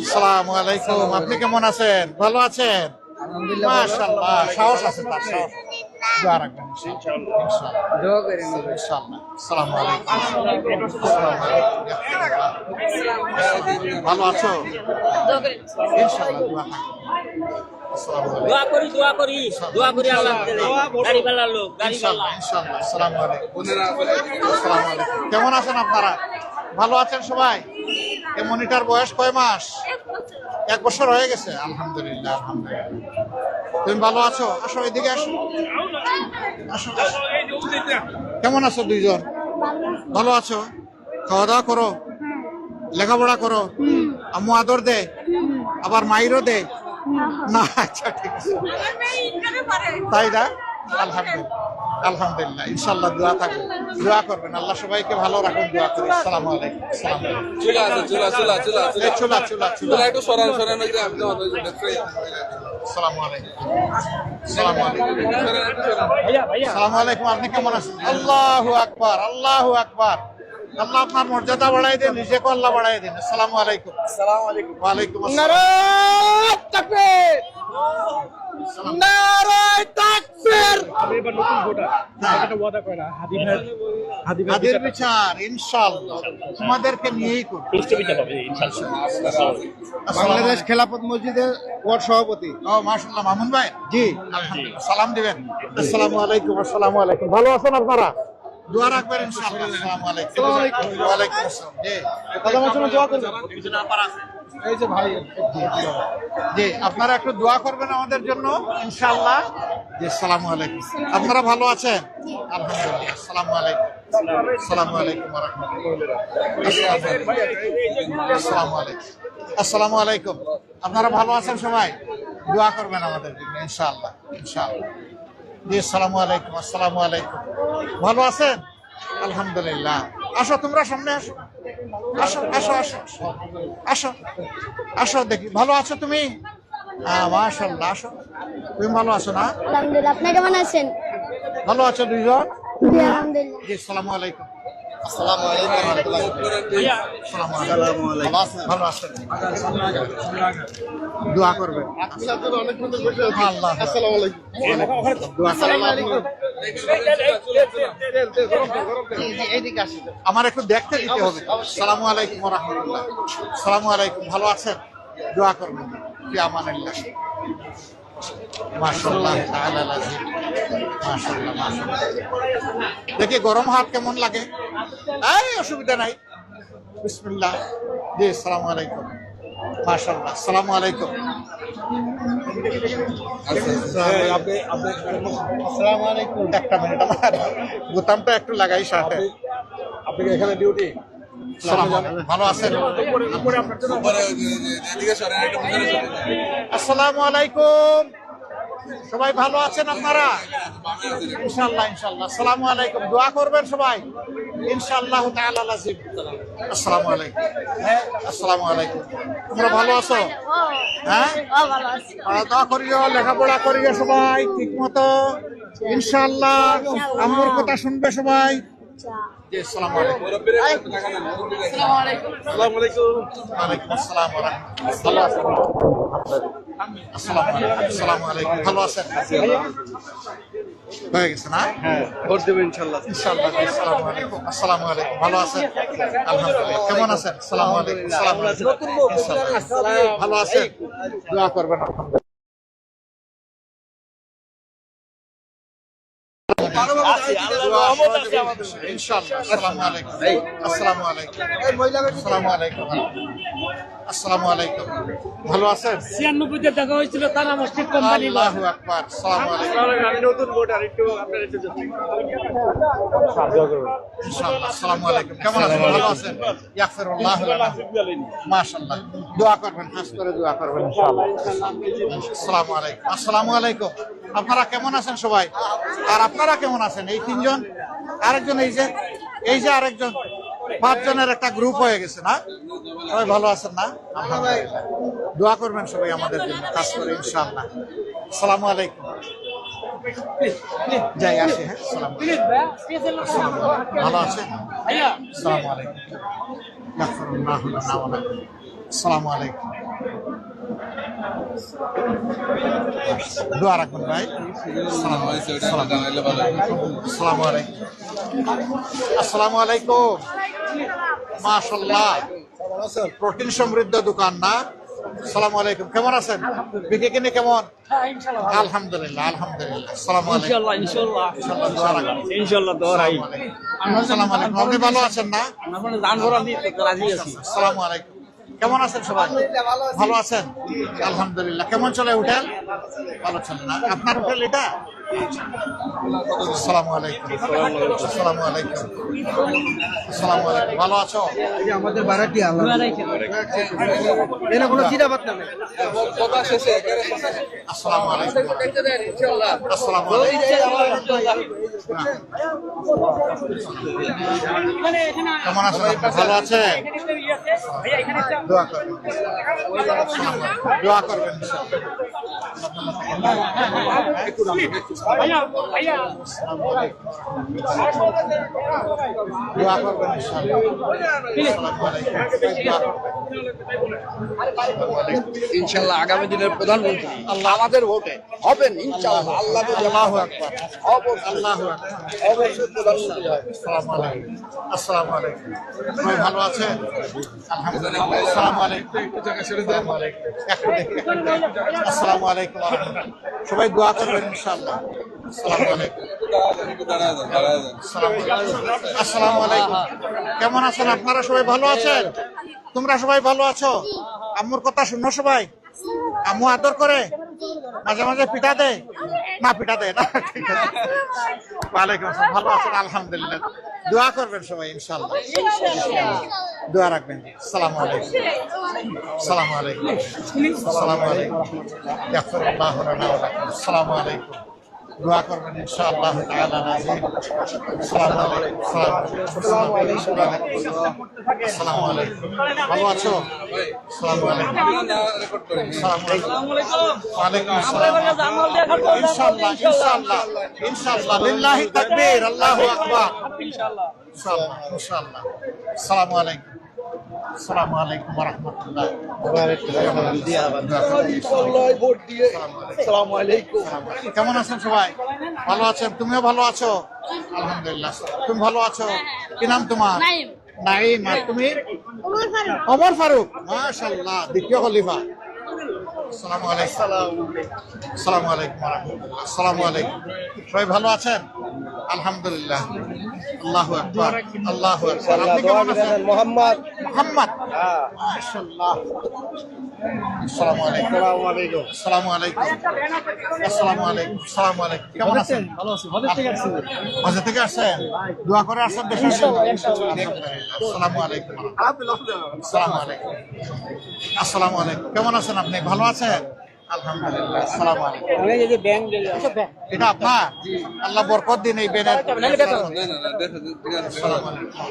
আসসালামু আলাইকুম। আপনি কেমন আছেন? ভালো আছেন? মাশাআল্লাহ, সাহস আছে তার, সাহস। দোয়া রাখবেন ইনশাআল্লাহ, ইনশাআল্লাহ। দোয়া করেন ইনশাআল্লাহ। আসসালামু আলাইকুম। আসসালামু আলাইকুম। ভালো আছো? ইনশাআল্লাহ দোয়া রাখবেন। আসসালামু আলাইকুম। দোয়া করি আল্লাহ গাড়ি পাল্লা লোক ইনশাআল্লাহ, ইনশাআল্লাহ। আসসালামু আলাইকুম। বোনেরা আসসালামু আলাইকুম। কেমন আছেন আপনারা? ভালো আছেন সবাই? এই মনিটার বয়স কয় মাস? 1 বছর হয়ে গেছে। আলহামদুলিল্লাহ, আলহামদুলিল্লাহ। তুমি ভালো আছো? আসো, এদিকে আসো। আসো, আসো। এই যে উদিতা কেমন আছো দুইজন? ভালো আছো? খাওয়া দাওয়া করো, লেখাপড়া করো, আম্মু আদর দে, আবার মাইরও দে না? আচ্ছা, ঠিক আছে। তাই না? আলহামদুলিল্লাহ, আলহামদুলিল্লাহ। ইনশাআল্লাহ দোয়া থাকবে, দোয়া করবেন। আল্লাহ সবাইকে ভালো রাখুন, দোয়া করি। আসসালামু আলাইকুম। আসসালামু আলাইকুম। চুলা আছে চুলা চুলা চুলা এই চুলা চুলা চুলা। চুলা একটু সরান সরান ওই যে আপনি আসসালামু আলাইকুম। আসসালামু আলাইকুম। আসসালামু আলাইকুম। আপনি কেমন আছেন? আল্লাহু আকবার, আল্লাহু আকবার। আল্লাহ আপনার মর্যাদা বাড়াই দেন, নিজেকে আল্লাহ বাড়াই দেন। আসসালামু আলাইকুম। আসসালামু আলাইকুম। ওয়ালাইকুম আসসালাম। নারায়ে তাকবীর! নারায়ে তাকবীর! আমি এবার নতুন ভোটার, একটা ওয়াদা করে না হাদি ভাই হাদির বিচার ইনশাআল্লাহ তোমাদেরকে নিয়েই করব। বাংলাদেশ খেলাফত মসজিদের ওয়ার্ড সভাপতি। ও মাশাআল্লাহ, মামুন ভাই। জি, আলহামদুলিল্লাহ। সালাম দিবেন। আসসালামু আলাইকুম। আসসালামু আলাইকুম। ভালো আছেন আপনারা? দোয়া রাখবেন ইনশাআল্লাহ। আসসালামু আলাইকুম। ওয়া আলাইকুম আসসালাম। জি, আমার জন্য দোয়া করবেন। এই যে ভাই, জি, আপনারা একটু দোয়া করবেন আমাদের জন্য ইনশাআল্লাহ। জি, আসসালামু আলাইকুম। আপনারা ভালো আছেন? আলহামদুলিল্লাহ। আসসালামু আলাইকুম। আসসালামু আলাইকুম ওয়া রাহমাতুল্লাহ। আসসালামু আলাইকুম। আসসালামু আলাইকুম। আপনারা ভালো আছেন সবাই? দোয়া করবেন আমাদের জন্য ইনশাআল্লাহ, ইনশাআল্লাহ। জি, আসসালামু আলাইকুম। আসসালামু আলাইকুম। ভালো আছেন? আলহামদুলিল্লাহ। আসো, তোমরা সামনে আসো। আসো আসো আসো আসো আসো, দেখি ভালো আছো তুমি? হ্যাঁ, মাশাআল্লাহ। আসো, তুমি ভালো আছো না? আলহামদুলিল্লাহ। আপনি কেমন আছেন? ভালো আছো দুইজন? জি আলহামদুলিল্লাহ। জি, আসসালামু আলাইকুম। আসসালামু আলাইকুম ওয়া রাহমাতুল্লাহি ওয়া বারাকাতুহু। আসসালামু আলাইকুম। ভালো আছেন? দোয়া করবেন। আপনি আপনাদের অনেক মতো বসে আছেন। আল্লাহ। আসসালামু আলাইকুম। দোয়া আসসালামু করবেন। আলাইকুম। এইদিকে আসেন। আমার একটু দেখতে দিতে হবে। আসসালামু আলাইকুম ওয়া রাহমাতুল্লাহ। আসসালামু আলাইকুম। ভালো আছেন? দোয়া করবেন। ফি আমানিল্লাহ। মাশাআল্লাহ তাআলা লাযিম। মাশাআল্লাহ, মাশাআল্লাহ। দেখি গরম হাত কেমন লাগে? এই অসুবিধা নাই। বিসমিল্লাহ। জি, আসসালামু আলাইকুম। মাশাআল্লাহ। আসসালামু আলাইকুম। আসসালামু আলাইকুম। একটা মিনিট, আমার বোতামটা একটু লাগাই সাথে। আপনি কি এখানে ডিউটি? ভালো আছেন? উপরে এদিকে সরেন একটু ভিতরে সরেন আসসালামু আলাইকুম। সবাই ভালো আছেন আপনারা? ইনশাআল্লাহ, ইনশাআল্লাহ। আসসালামু আলাইকুম। দোয়া করবেন সবাই ইনশাআল্লাহ তাআলা লাযিম। আসসালামু আলাইকুম। আসসালামু আলাইকুম। তোমরা ভালো আছো? হ্যাঁ, ভালো আছি। দোয়া করিও, লেখাপড়া করিও সবাই ঠিক মতো ইনশাআল্লাহ। আম্মুর কথা শুনবে সবাই। জি, আসসালামু আলাইকুম। মুরব্বিরা একটু টাকা দেন মুরব্বিরা আসসালামু আলাইকুম। ওয়ালাইকুম আসসালাম ওয়া রাহমাতুল্লাহ। ভালো আছেন? আসসালামু আলাইকুম। আসসালামু আলাইকুম। ভালো আছেন? হয়ে গেছে না? ভোট দেবেন ইনশাল্লাহ। ইনশাআল্লাহ। আসসালামু আলাইকুম। আসসালামু আলাইকুম। ভালো আছেন? আলহামদুলিল্লাহ। কেমন আছেন? আসসালামু আলাইকুম। আসসালামু আলাইকুম। ইনশাআল্লাহ। ভালো আছেন? দোয়া করবেন। ইনশাআল্লাহ। আসসালামু আলাইকুম। আসসালামু আলাইকুম। আসসালামু আলাইকুম। আসসালামু আলাইকুম। ভালো আছেন? 96 দেখা হয়েছিল তারা মসজিদ কোম্পানি। আল্লাহু আকবার। আসসালামু আলাইকুম। আমি নতুন ভোটার, একটু আপনার একটু ইনশাআল্লাহ। আসসালামু আলাইকুম। কেমন আছেন? ভালো আছেন? ইয়াগফিরুল্লাহু লানা। মাশাআল্লাহ। দোয়া করবেন, খাস করে দোয়া করবেন ইনশাআল্লাহ। আসসালামু আলাইকুম। আসসালামু আলাইকুম। আপনারা কেমন আছেন সবাই? আর আপনারা কেমন আছেন? এই তিনজন, আরেকজন এই যে আরেকজন, 5 জনের একটা গ্রুপ হয়ে গেছে না? সবাই ভালো আছেন না? আলহামদুলিল্লাহ। দোয়া করবেন সবাই আমাদের জন্য, খাস করে ইনশাআল্লাহ। আসসালামু আলাইকুম। যাই আসি, হ্যাঁ। আসসালামু আলাইকুম। ভালো আছেন? আসসালামু আলাইকুম। ইয়াগফিরুল্লাহু লানা ওয়া লাকুম। আসসালামু আলাইকুম। দোয়া রাখবেন ভাই। আসসালামু আলাইকুম। আসসালামু আলাইকুম। মাশাআল্লাহ, প্রোটিন সমৃদ্ধ দোকান না? আসসালামু আলাইকুম। কেমন আছেন? বিক্রি কিনে কেমন? আলহামদুলিল্লাহ। আলহামদুলিল্লাহ। আসসালামু আলাইকুম। ইনশাআল্লাহ দোয়া রাখবেন। ইনশাল্লাহ দোয়ারাই। আসসালামু আলাইকুম। আপনি ভালো আছেন না? আসসালামু আলাইকুম। কেমন আছেন সবাই? ভালো আছেন? আলহামদুলিল্লাহ। কেমন চলে হোটেল? ভালো চলে না? আপনার হোটেল এটা? আসসালামু আলাইকুম। আসসালামু আলাইকুম। আসসালামু আলাইকুম। ভালো আছো? আমাদের বাড়াটি এনে কোনো চিরাবাত না। কথা শেষে আসসালামু আলাইকুম। ইনশাল্লাহ। আসসালামু আলাইকুম। কেমন আছেন? ভালো আছেন? দোয়া করবেন। দোয়া করবেন দোয়া করবেন ইনশাল্লাহ আগামী দিনের প্রধানমন্ত্রী আল্লাহ আমাদের ভোটে হবেন ইনশাল্লাহ। আল্লাহ আল্লাহু আকবার। আল্লাহু আকবার। অবশ্যই প্রধানমন্ত্রী হবে। আসসালামু আলাইকুম। আসসালামু আলাইকুম। সবাই ভালো আছেন? আলহামদুলিল্লাহ। আসসালামু আলাইকুম। আসসালামু আলাইকুম। একটু দেখি, একটু দেখি। আসসালামু আলাইকুম ওয়া রাহমাতুল্লাহ। সবাই দোয়া করবেন ইনশাআল্লাহ। আসসালামু আলাইকুম। আসসালামু আলাইকুম। আসসালামু আলাইকুম। কেমন আছেন আপনারা? সবাই ভালো আছেন? তোমরা সবাই ভালো আছো? আম্মুর কথা শুনো সবাই? আম্মু আদর করে? মাঝে মাঝে পিঠা দেয়? না, পিঠা দেয় না। ঠিক আছে। ওয়ালাইকুম আসসালাম। ভালো আছেন? আলহামদুলিল্লাহ। দোয়া করবেন সবাই ইনশাআল্লাহ। দোয়া রাখবেন। আসসালামু আলাইকুম। আসসালামু আলাইকুম। আসসালামু আলাইকুম। ইয়াগফিরুল্লাহু লানা ওয়া লাকুম। আসসালামু আলাইকুম। দোয়া করবেন ইনশাআল্লাহ তাআলা নাজিব। আসসালামু আলাইকুম। আসসালামু আলাইকুম। আসসালামু আলাইকুম। ভালো আছো? আসসালামু আলাইকুম। আসসালামু আলাইকুম। ওয়ালাইকুম আসসালাম। ইনশাআল্লাহ। ইনশাআল্লাহ। ইনশাআল্লাহ। লিল্লাহি তাকবীর। আল্লাহু আকবার। ইনশাআল্লাহ। ইনশাআল্লাহ। আসসালামু আলাইকুম। আসসালামু আলাইকুম ওয়া রাহমাতুল্লাহ। আসসালামু আলাইকুম। কেমন আছেন সবাই? ভালো আছেন? তুমিও ভালো আছো? আলহামদুলিল্লাহ। তুমি ভালো আছো? কি নাম তোমার? নাইম। আর তুমি? ওমর ফারুক। মাশাআল্লাহ, দ্বিতীয় খলিফা। আসসালামু আলাইকুম। আসসালামু আলাইকুম ওয়া রাহমাতুল্লাহ। আসসালামু আলাইকুম। সবাই ভালো আছেন? আলহামদুলিল্লাহ। আল্লাহু আকবার। আল্লাহু আকবার। আপনি কেমন আছেন? মোহাম্মদ। মোহাম্মদ। মাশাআল্লাহ। আসসালামু আলাইকুম। আসসালামু আলাইকুম। আসসালামু আলাইকুম। আসসালামু আলাইকুম। কেমন আছেন? ভালো আছি। হজের থেকে আসছি। বাসা থেকে আসছেন? দোয়া করে আসছেন দেশের জন্য? আসসালামু আলাইকুম। আসসালামু আলাইকুম। আসসালামু আলাইকুম। কেমন আছেন আপনি? ভালো আছেন? আলহামদুলিল্লাহ। আসসালামু আলাইকুম। এটা আপনার? আল্লাহ বরকত দিন এই ব্যানের। আসসালামু আলাইকুম।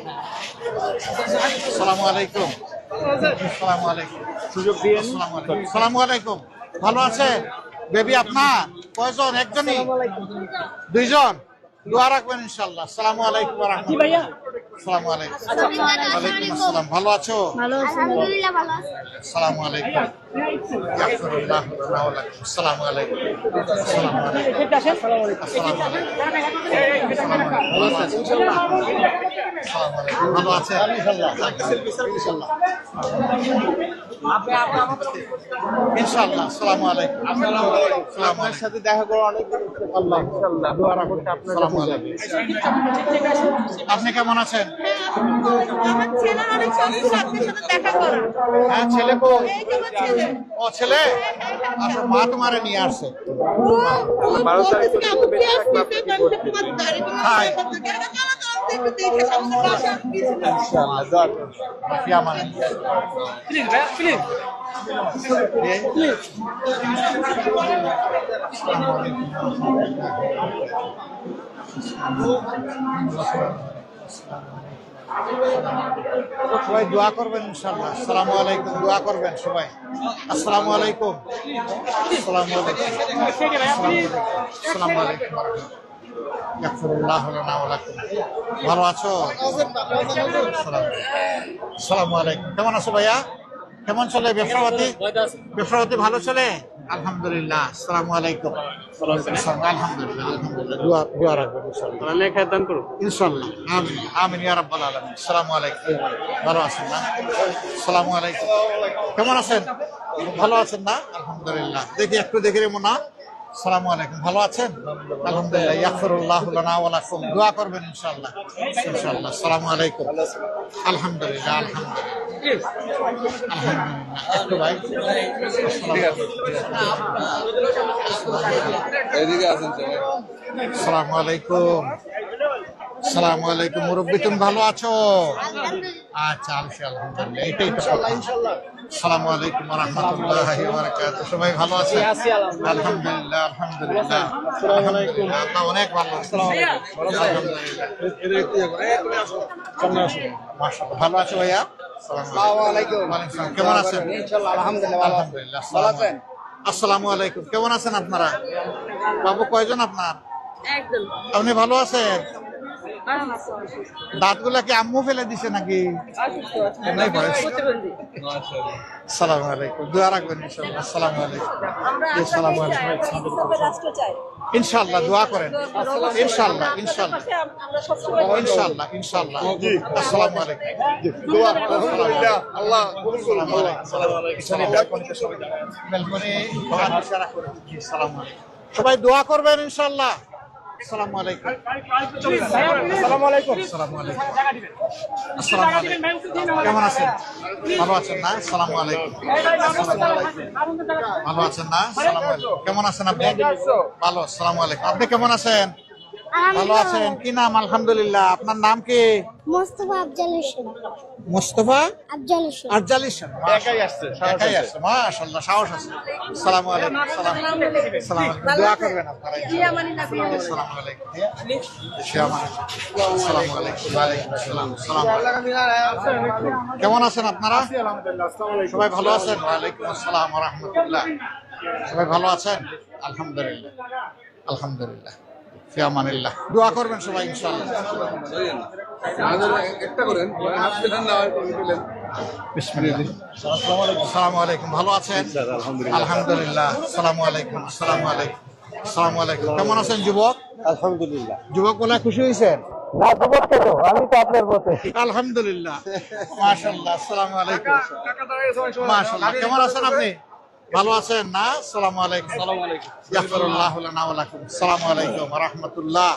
আসসালামু আলাইকুম। আসসালামু আলাইকুম। সুযোগ দিয়ে আসসালামু আলাইকুম। আসসালামু আলাইকুম। ভালো আছেন? বেবি আপনার কয়জন? একজনই? দুইজন? দোয়া রাখবেন ইনশাআল্লাহ। আসসালামু আলাইকুম ওয়া রাহমাতুল্লাহ। আসসালামু আলাইকুম। ওয়ালাইকুম আসসালাম। ভালো আছো? ভালো আছি আলহামদুলিল্লাহ ভালো আছি আসসালামু আলাইকুম। ইয়াগফিরুল্লাহ লানা ওয়া লাকুম। আসসালামু আলাইকুম। আসসালামু আলাইকুম। আসসালামু আলাইকুম। আসসালামু আলাইকুম। ভালো আছেন? ইনশাআল্লাহ। ইনশাআল্লাহ। আসসালামু আলাইকুম। আসসালামু আলাইকুম। আপনার সাথে দেখা করে অনেক আল্লাহ ইনশাআল্লাহ দোয়া রাখতে আপনার আসসালামু আলাইকুম। আপনি কেমন আছেন? আমার ছেলের অনেক শখ আপনার সাথে দেখা করা। হ্যাঁ, ছেলে কো? এই যে আমার ছেলে। ও ছেলে, আসো মা তোমারে নিয়ে আসছে। 12 তারিখে হাই। দেখে ইনশাআল্লাহ দোয়া করুন। ফি আমানিল্লাহ। প্লিজ ভাইয়া প্লিজ সবাই দোয়া করবেন ইনশাআল্লাহ। আসসালামু আলাইকুম। দোয়া করবেন সবাই। আসসালামু আলাইকুম। আসসালামু আলাইকুম। আসসালামু আলাইকুম। ইয়াগফিরুল্লাহ লানা ওয়া লাকুম। ভালো আছো? আসসালামু আলাইকুম। কেমন আছো ভাইয়া? কেমন চলে ব্যবসাপাতি? ব্যবসাপাতি ভালো চলে? আলহামদুলিল্লাহ। আসসালামু আলাইকুম। আলহামদুলিল্লাহ। আলহামদুলিল্লাহ। দোয়া রাখবেন ইনশাআল্লাহ। লেখা দান করুন। ইনশাআল্লাহ। আমিন আমিন ইয়া রাব্বাল আলামিন। আসসালামু আলাইকুম। ভালো আছেন না? আসসালামু আলাইকুম। কেমন আছেন? ভালো আছেন না? আলহামদুলিল্লাহ। দেখি একটু দেখি রে মোনা। আসসালামু আলাইকুম। ভালো আছেন? আলহামদুলিল্লাহ। ইয়াগফিরুল্লাহু লানা ওয়া লাকুম। দোয়া করবেন ইনশাআল্লাহ। ইনশাআল্লাহ। আসসালামু আলাইকুম। আলহামদুলিল্লাহ। আলহামদুলিল্লাহ। আলহামদুলিল্লাহ। একটু ভাই। এদিকে আছেন সবাই। আসসালামু আলাইকুম। আসসালামু আলাইকুম। মুরব্বি তুমি ভালো আছো? আচ্ছা আলহামদুলিল্লাহ। এটাই তো কথা। আসসালামু আলাইকুম ওয়া রাহমাতুল্লাহি ওয়া বারাকাতুহু। সবাই ভালো আছেন? আলহামদুলিল্লাহ। আলহামদুলিল্লাহ। আলহামদুলিল্লাহ। আল্লাহ অনেক ভালো। মাশাআল্লাহ। ভালো আছো ভাইয়া? আসসালামু আলাইকুম। কেমন আছেন? ইনশাআল্লাহ আলহামদুলিল্লাহ ভালো আছি। আলহামদুলিল্লাহ। ভালো আছেন? আসসালামু আলাইকুম। কেমন আছেন আপনারা? বাবু কয়জন আপনার? একদম আপনি ভালো আছেন? দাঁতগুলা কি আম্মু ফেলে দিছে নাকি? এমনি পড়ে। আসসালামু আলাইকুম। দোয়া রাখবেন ইনশাআল্লাহ। আসসালামু আলাইকুম। আসসালামু আলাইকুম। রাষ্ট্র চাই ইনশাআল্লাহ দোয়া করেন। ইনশাআল্লাহ ইনশাআল্লাহ আমরা সবসময় ইনশাআল্লাহ ইনশাআল্লাহ। আসসালামু আলাইকুম। দোয়া আলহামদুলিল্লাহ আল্লাহ কবুল করুন। আসসালামু আলাইকুম। বেলকনি হাত ইশারা করে দিচ্ছি। আসসালামু আলাইকুম। সবাই দোয়া করবেন ইনশাআল্লাহ। আসসালামু আলাইকুম। আসসালামু আলাইকুম আসসালামু আলাইকুম। আসসালামু আলাইকুম। কেমন আছেন? ভালো আছেন না? আসসালামু আলাইকুম। ভালো আছেন না? আসসালামু আলাইকুম। কেমন আছেন আপনি? ভালো। আসসালামু আলাইকুম। আপনি কেমন আছেন? ভালো আছেন। কি নাম? আলহামদুলিল্লাহ। আপনার নাম কি? মোস্তফা আফজাল হোসেন মুস্তাফা আফজাল হোসেন আফজাল হোসেন। একাই আসছে একাই আসছে। মাশাআল্লাহ, সাহস আছে। আসসালামু আলাইকুম। আসসালামু আলাইকুম। দোয়া করবেন আপনারা। আসসালামু আলাইকুম। আসসালামু আলাইকুম। ওয়া আলাইকুম আসসালাম। আসসালামু আলাইকুম। কেমন আছেন আপনারা? সবাই ভালো আছেন? ওয়া আলাইকুম আসসালাম ওয়া রাহমাতুল্লাহ। সবাই ভালো আছেন? আলহামদুলিল্লাহ। আলহামদুলিল্লাহ। ফি আমানিল্লাহ। দোয়া করবেন সবাই ইনশাআল্লাহ। আমাদের একটা করেন, হাত দিলেন না হয় করে দিলেন। বিসমিল্লাহ। আসসালামু আলাইকুম। ভালো আছেন? আলহামদুলিল্লাহ। আসসালামু আলাইকুম। আসসালামু আলাইকুম। আসসালামু আলাইকুম। কেমন আছেন যুবক? আলহামদুলিল্লাহ। যুবক বলে খুশি হয়েছেন? না যুবক কেন? আমি তো আপনার মতে। আলহামদুলিল্লাহ। মাশাআল্লাহ। আসসালামু আলাইকুম। মাশাআল্লাহ। কেমন আছেন আপনি? ভালো আছেন না? আসসালামু আলাইকুম। আসসালামু আলাইকুম। ইয়াগফিরুল্লাহু লানা ওয়া লাকুম। আসসালামু আলাইকুম ওয়া রাহমাতুল্লাহ।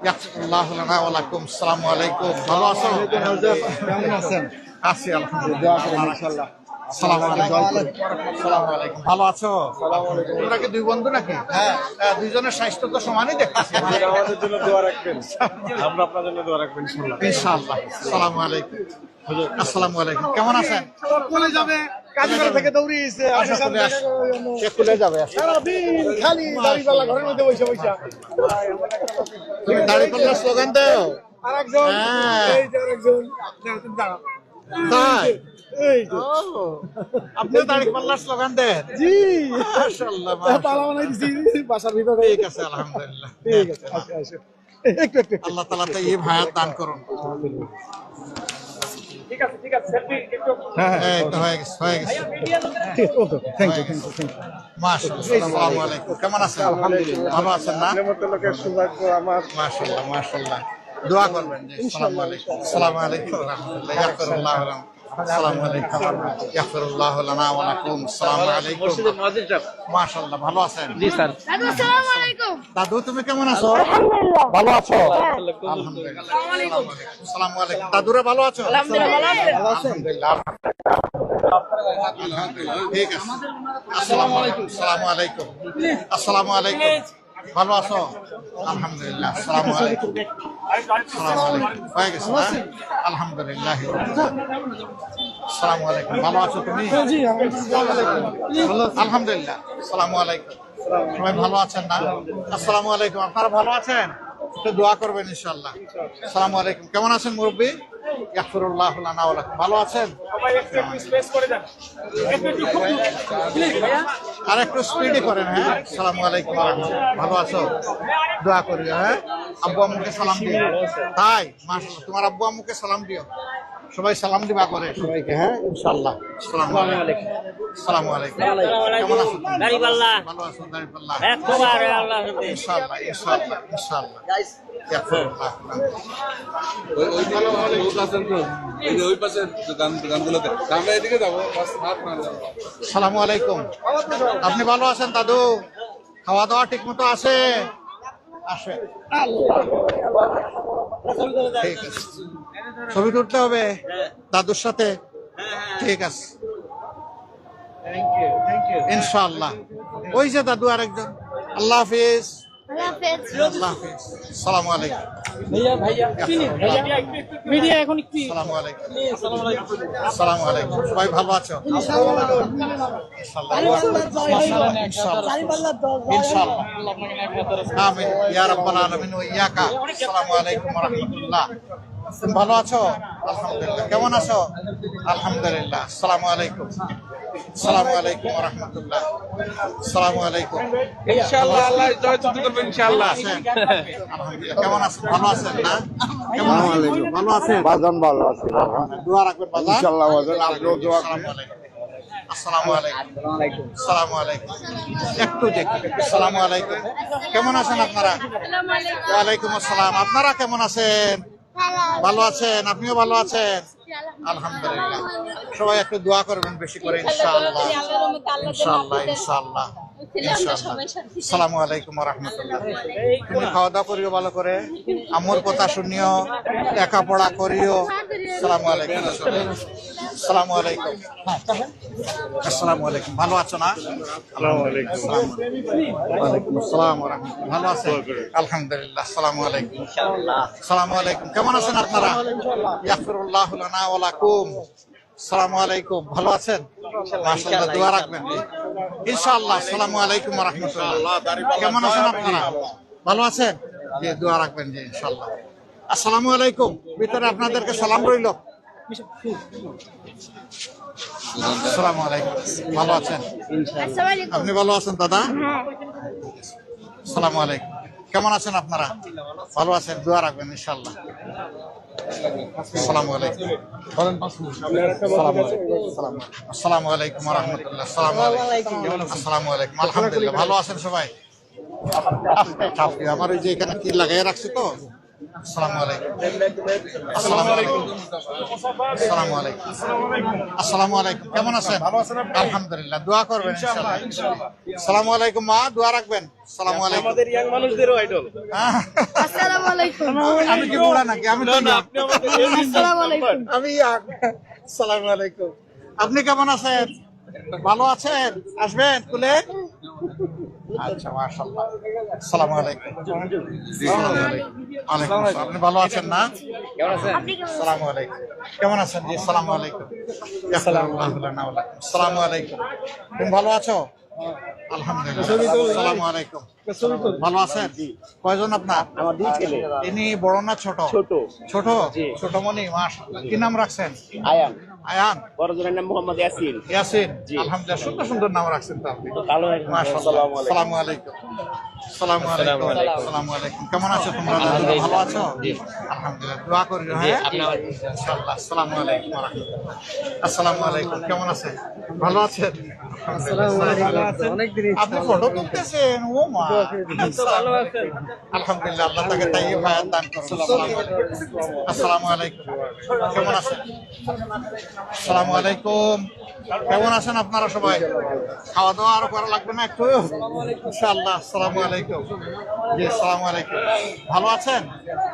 ইয়াগফিরুল্লাহু লানা ওয়া লাকুম। আসসালামু আলাইকুম। ভালো আছেন? কেমন আছেন? আছি আলহামদুলিল্লাহ। ইনশাআল্লাহ। আসসালামু আলাইকুম। আসসালামু আলাইকুম। ভালো আছো? তোমরা কি দুই বন্ধু নাকি? হ্যাঁ। দুইজনের স্বাস্থ্য তো সমানই দেখতেছি। আমাদের জন্য দোয়া রাখবেন। আমরা আপনার জন্য দোয়া রাখবেন ইনশাআল্লাহ। ইনশাআল্লাহ। আসসালামু আলাইকুম। আসসালামু আলাইকুম। কেমন আছেন? চলে যাবে কাজীপাড়া থেকে দৌড়িয়েছে আচ্ছা, চলে আস। সে খুলে যাবে। সারাদিন খালি দাড়িপাল্লা ঘরের মধ্যে বসে বসে তুমি দাঁড়িপাল্লার স্লোগান দাও। আরেকজন হ্যাঁ। এই যে আরেকজন দাঁড়াও, তুমি দাঁড়াও। তাই? এই যে আপনিও দাঁড়িপাল্লার স্লোগান দেন? জি মাশাআল্লাহ, মাশাআল্লাহ। তালা বানাই দিছি বাসার ভিতরে। ঠিক আছে, আলহামদুলিল্লাহ। ঠিক আছে আচ্ছা আচ্ছা আল্লাহ তাআলা তাইয়্যিব হায়াত দান করুন। ঠিক আছে সেলফি একটু এই তো হয়ে গেছে থ্যাংক ইউ মাশাআল্লাহ। আসসালামু আলাইকুম, কেমন আছেন? ভালো আছেন না? সৌভাগ্য আমার। মাশাআল্লাহ মাশাআল্লাহ, দোয়া করবেন জি। আসসালামু আলাইকুম, আসসালামু আলাইকুম ওয়া রাহমাতুল্লাহ, ইয়াগফিরুল্লাহু লানা, আসসালামু আলাইকুম, ইয়াগফিরুল্লাহু লানা ওয়া লাকুম, আসসালামু আলাইকুম। মাশাআল্লাহ, ভালো আছেন? জি স্যার। দাদু আসসালামু আলাইকুম। দাদু তুমি কেমন আছো? আলহামদুলিল্লাহ ভালো আছো? আলহামদুলিল্লাহ। আসসালামু আলাইকুম। দাদুরা ভালো আছো? আলহামদুলিল্লাহ। ঠিক আছে। আসসালামু আলাইকুম। আসসালামু আলাইকুম। আসসালামু আলাইকুম। ভালো আছো? আলহামদুলিল্লাহ। আসসালামু আলাইকুম। আসসালামু আলাইকুম। হয়ে গেছে না? আলহামদুলিল্লাহ। আসসালামু আলাইকুম। ভালো আছো তুমি? আলহামদুলিল্লাহ। আসসালামু আলাইকুম। সবাই ভালো আছেন না? আসসালামু আলাইকুম। আপনারা ভালো আছেন? একটু দোয়া করবেন ইনশাআল্লাহ। আসসালামু আলাইকুম। কেমন আছেন মুরব্বি? ইয়াগফিরুল্লাহু লানা ওয়া লাকুম। ভালো আছেন? সবাই একটু স্পেস করে দেন, একটু প্লিজ ভাইয়া। আর একটু স্পিডি করেন। হ্যাঁ, আসসালামু আলাইকুম ওয়া রাহমাতুল্লাহ। ভালো আছো? দোয়া করি। হ্যাঁ, আব্বু আম্মুকে সালাম দিও। তাই মাশাআল্লাহ, তোমার আব্বু আম্মুকে সালাম দিও। সবাই সালাম দিবা করে সবাইকে। হ্যাঁ ইনশাআল্লাহ। আসসালামু আলাইকুম। আসসালামু আলাইকুম। কেমন আছো? দাড়িপাল্লা। ভালো আছো? দাড়িপাল্লা একবারে আল্লাহ ইনশাআল্লাহ ইনশাআল্লাহ ইনশাআল্লাহ। ইয়াগফিরুল্লাহ। ওই পাশে দোকানগুলোতে আমরা এদিকে যাবো, হাত না যাবো। আসসালামু আলাইকুম। আপনি ভালো আছেন দাদু? খাওয়া দাওয়া ঠিক মতো আছে? আসে। ঠিক আছে, ছবি তুলতে হবে দাদুর সাথে। ঠিক আছে, ইনশাআল্লাহ। ওই যে দাদু আরেকজন। আল্লাহ হাফিজ। আল্লাহ হাফেজ। আল্লাহ হাফিজ। আসসালামু আলাইকুম। মিডিয়া এখন কি আসসালামু আলাইকুম। আসসালামু আলাইকুম। সবাই ভালো আছো? ইনশাআল্লাহ ইনশাআল্লাহ। আমিন ইয়া রাব্বাল আলামিন ওয়া ইয়াকা। আসসালামু আলাইকুম ওয়া রাহমাতুল্লাহ। তুমি ভালো আছো? আলহামদুলিল্লাহ। কেমন আছো? আলহামদুলিল্লাহ। আসসালামু আলাইকুম। আসসালামু আলাইকুম ওয়া রাহমাতুল্লাহ। আসসালামু আলাইকুম। ইনশাআল্লাহ আল্লাহ জয় তুই করবে ইনশাআল্লাহ। আছেন? আলহামদুলিল্লাহ। কেমন আছেন? ভালো আছেন না? কেমন আছেন? ভালো আছেন? বাজান ভালো আছে দোয়া রাখবেন বাজার। ইনশাআল্লাহ বাজান, আপনিও দোয়া আসসালামু আলাইকুম। আসসালামু আলাইকুম। আসসালামু আলাইকুম। একটু দেখুন। আসসালামু আলাইকুম। কেমন আছেন আপনারা? ওয়া আলাইকুম আসসালাম। আপনারা কেমন আছেন? ভালো আছেন? আপনিও ভালো আছেন? আলহামদুলিল্লাহ। সবাই একটু দোয়া করবেন বেশি করে ইনশাআল্লাহ ইনশাআল্লাহ ইনশাআল্লাহ ইনশাআল্লাহ। আসসালামু আলাইকুম ওয়া রাহমাতুল্লাহ। তুমি খাওয়া দাওয়া করিও ভালো করে, আম্মুর কথা শুনিও, লেখাপড়া করিও। আসসালামু আলাইকুম। আসসালামু আলাইকুম। আসসালামু আলাইকুম। ভালো আছো না? ওয়ালাইকুম আসসালাম ওয়া রাহমাতুল্লাহ। ভালো আছেন? আলহামদুলিল্লাহ। আসসালামু আলাইকুম। আসসালামু আলাইকুম। কেমন আছেন আপনারা? ইয়াগফিরুল্লাহু লানা ওয়া লাকুম। আসসালামু আলাইকুম। ভালো আছেন? মাশাআল্লাহ, দোয়া রাখবেন ইনশাআল্লাহ। আসসালামু আলাইকুম ওয়া রাহমাতুল্লাহ। কেমন আছেন আপনারা? ভালো আছেন? জি, দোয়া রাখবেন জি ইনশাআল্লাহ। আসসালামু আলাইকুম। ভিতরে আপনাদেরকে সালাম রইল। আসসালামু আলাইকুম। ভালো আছেন? আসসালামু আলাইকুম। আপনি ভালো আছেন দাদা? হ্যাঁ। আসসালামু আলাইকুম। কেমন আছেন আপনারা? ভালো আছেন? দোয়া রাখবেন ইনশাআল্লাহ। আসসালামু আলাইকুম। আসসালামু আলাইকুম ওয়া রাহমাতুল্লাহ। আসসালামু আলাইকুম। আসসালামু আলাইকুম। আলহামদুলিল্লাহ। ভালো আছেন সবাই? আমার ওই যে এখানে কি লাগাই রাখছি তো। আসসালামু আলাইকুম। আসসালামু আলাইকুম। আসসালামু আলাইকুম। আসসালামু আলাইকুম। কেমন আছেন? আলহামদুলিল্লাহ। দোয়া করবেন ইনশাআল্লাহ। আসসালামু আলাইকুম মা, দোয়া রাখবেন। আসসালামু আলাইকুম। আমাদের ইয়াং মানুষদেরও আইডল। আসসালামু আলাইকুম। আমি কি বুড়া নাকি? আমি তো না। আসসালামু আলাইকুম। আমি আসসালামু আলাইকুম। আপনি কেমন আছেন? ভালো আছেন? আসবেন কুলে? আচ্ছা, মাশাআল্লাহ। আসসালামু আলাইকুম। আসসালামু আলাইকুম। ওয়ালাইকুম আসসালাম। আপনি ভালো আছেন না? আসসালামু আলাইকুম। কেমন আছেন? জি, আসসালামু আলাইকুম। আসসালামু আলাইকুম। তুমি ভালো আছো? আলহামদুলিল্লাহ। আসসালামু আলাইকুম। ভালো আছেন? কয়জন আপনার? আমার দুই ছেলে। ইনি বড় না ছোট? ছোট। ছোট? ছোটমণি, মাশাআল্লাহ। কি নাম রাখছেন? আয়ান। আয়ান। বড় জনের নাম মোহাম্মদ ইয়াসিন। ইয়াসিন। আলহামদুলিল্লাহ, সুন্দর সুন্দর নাম রাখছেন তো আপনি। ভালো মাশাআল্লাহ। আসসালামু আলাইকুম। আসসালামু আলাইকুম। আসসালামু আলাইকুম। কেমন আছো তোমরা? ভালো আছো? আলহামদুলিল্লাহ। দোয়া করি, হ্যাঁ? ইনশাআল্লাহ। আসসালামু আলাইকুম ওয়া রাহমাতুল্লাহ। আসসালামু আলাইকুম। কেমন আছেন? ভালো আছেন? আপনি ফটো তুলতেছেন? ও মা, আলহামদুলিল্লাহ, আল্লাহ তাকে তাইয়্যিব হায়াত দান করুন। আসসালামু আলাইকুম। কেমন আছেন? আসসালামু আলাইকুম। কেমন আছেন আপনারা সবাই? খাওয়া দাওয়া আরো করা লাগবে না একটু? ইনশাআল্লাহ। আসসালামু আলাইকুম। জি, আসসালামু আলাইকুম। ভালো আছেন?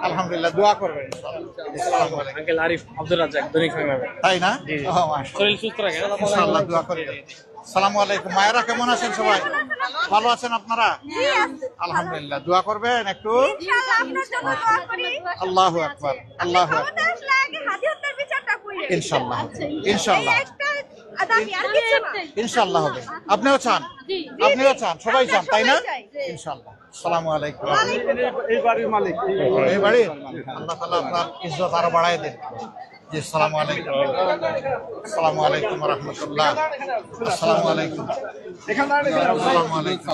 আলহামদুলিল্লাহ। দোয়া করবেন ইনশাআল্লাহ। আসসালামু আলাইকুম। আঙ্কেল আরিফ আব্দুল রাজ্জাক দৈনিক সংবাদ। তাই না? ও মাশাআল্লাহ। শরীর সুস্থ রাখেন। ইনশাআল্লাহ দোয়া করি। আসসালামু আলাইকুম। মায়েরা কেমন আছেন সবাই? ভালো আছেন আপনারা? আলহামদুলিল্লাহ। দোয়া করবেন একটু? আল্লাহু আকবার, আল্লাহু আকবার। ইনশাআল্লাহ, ইনশাআল্লাহ, ইনশাআল্লাহ হবে। আপনিও চান? আপনিও চান? সবাই চান, তাই না? ইনশাআল্লাহ। আসসালামু আলাইকুম। এই বাড়ির মালিক। এই বাড়ি আল্লাহ তাআলা আপনার ইজ্জত আরো বাড়ায় দেন। জি, আসসালামু আলাইকুম। আসসালামু আলাইকুম ওয়া রাহমাতুল্লাহ। আসসালামু আলাইকুম। আসসালামু আলাইকুম।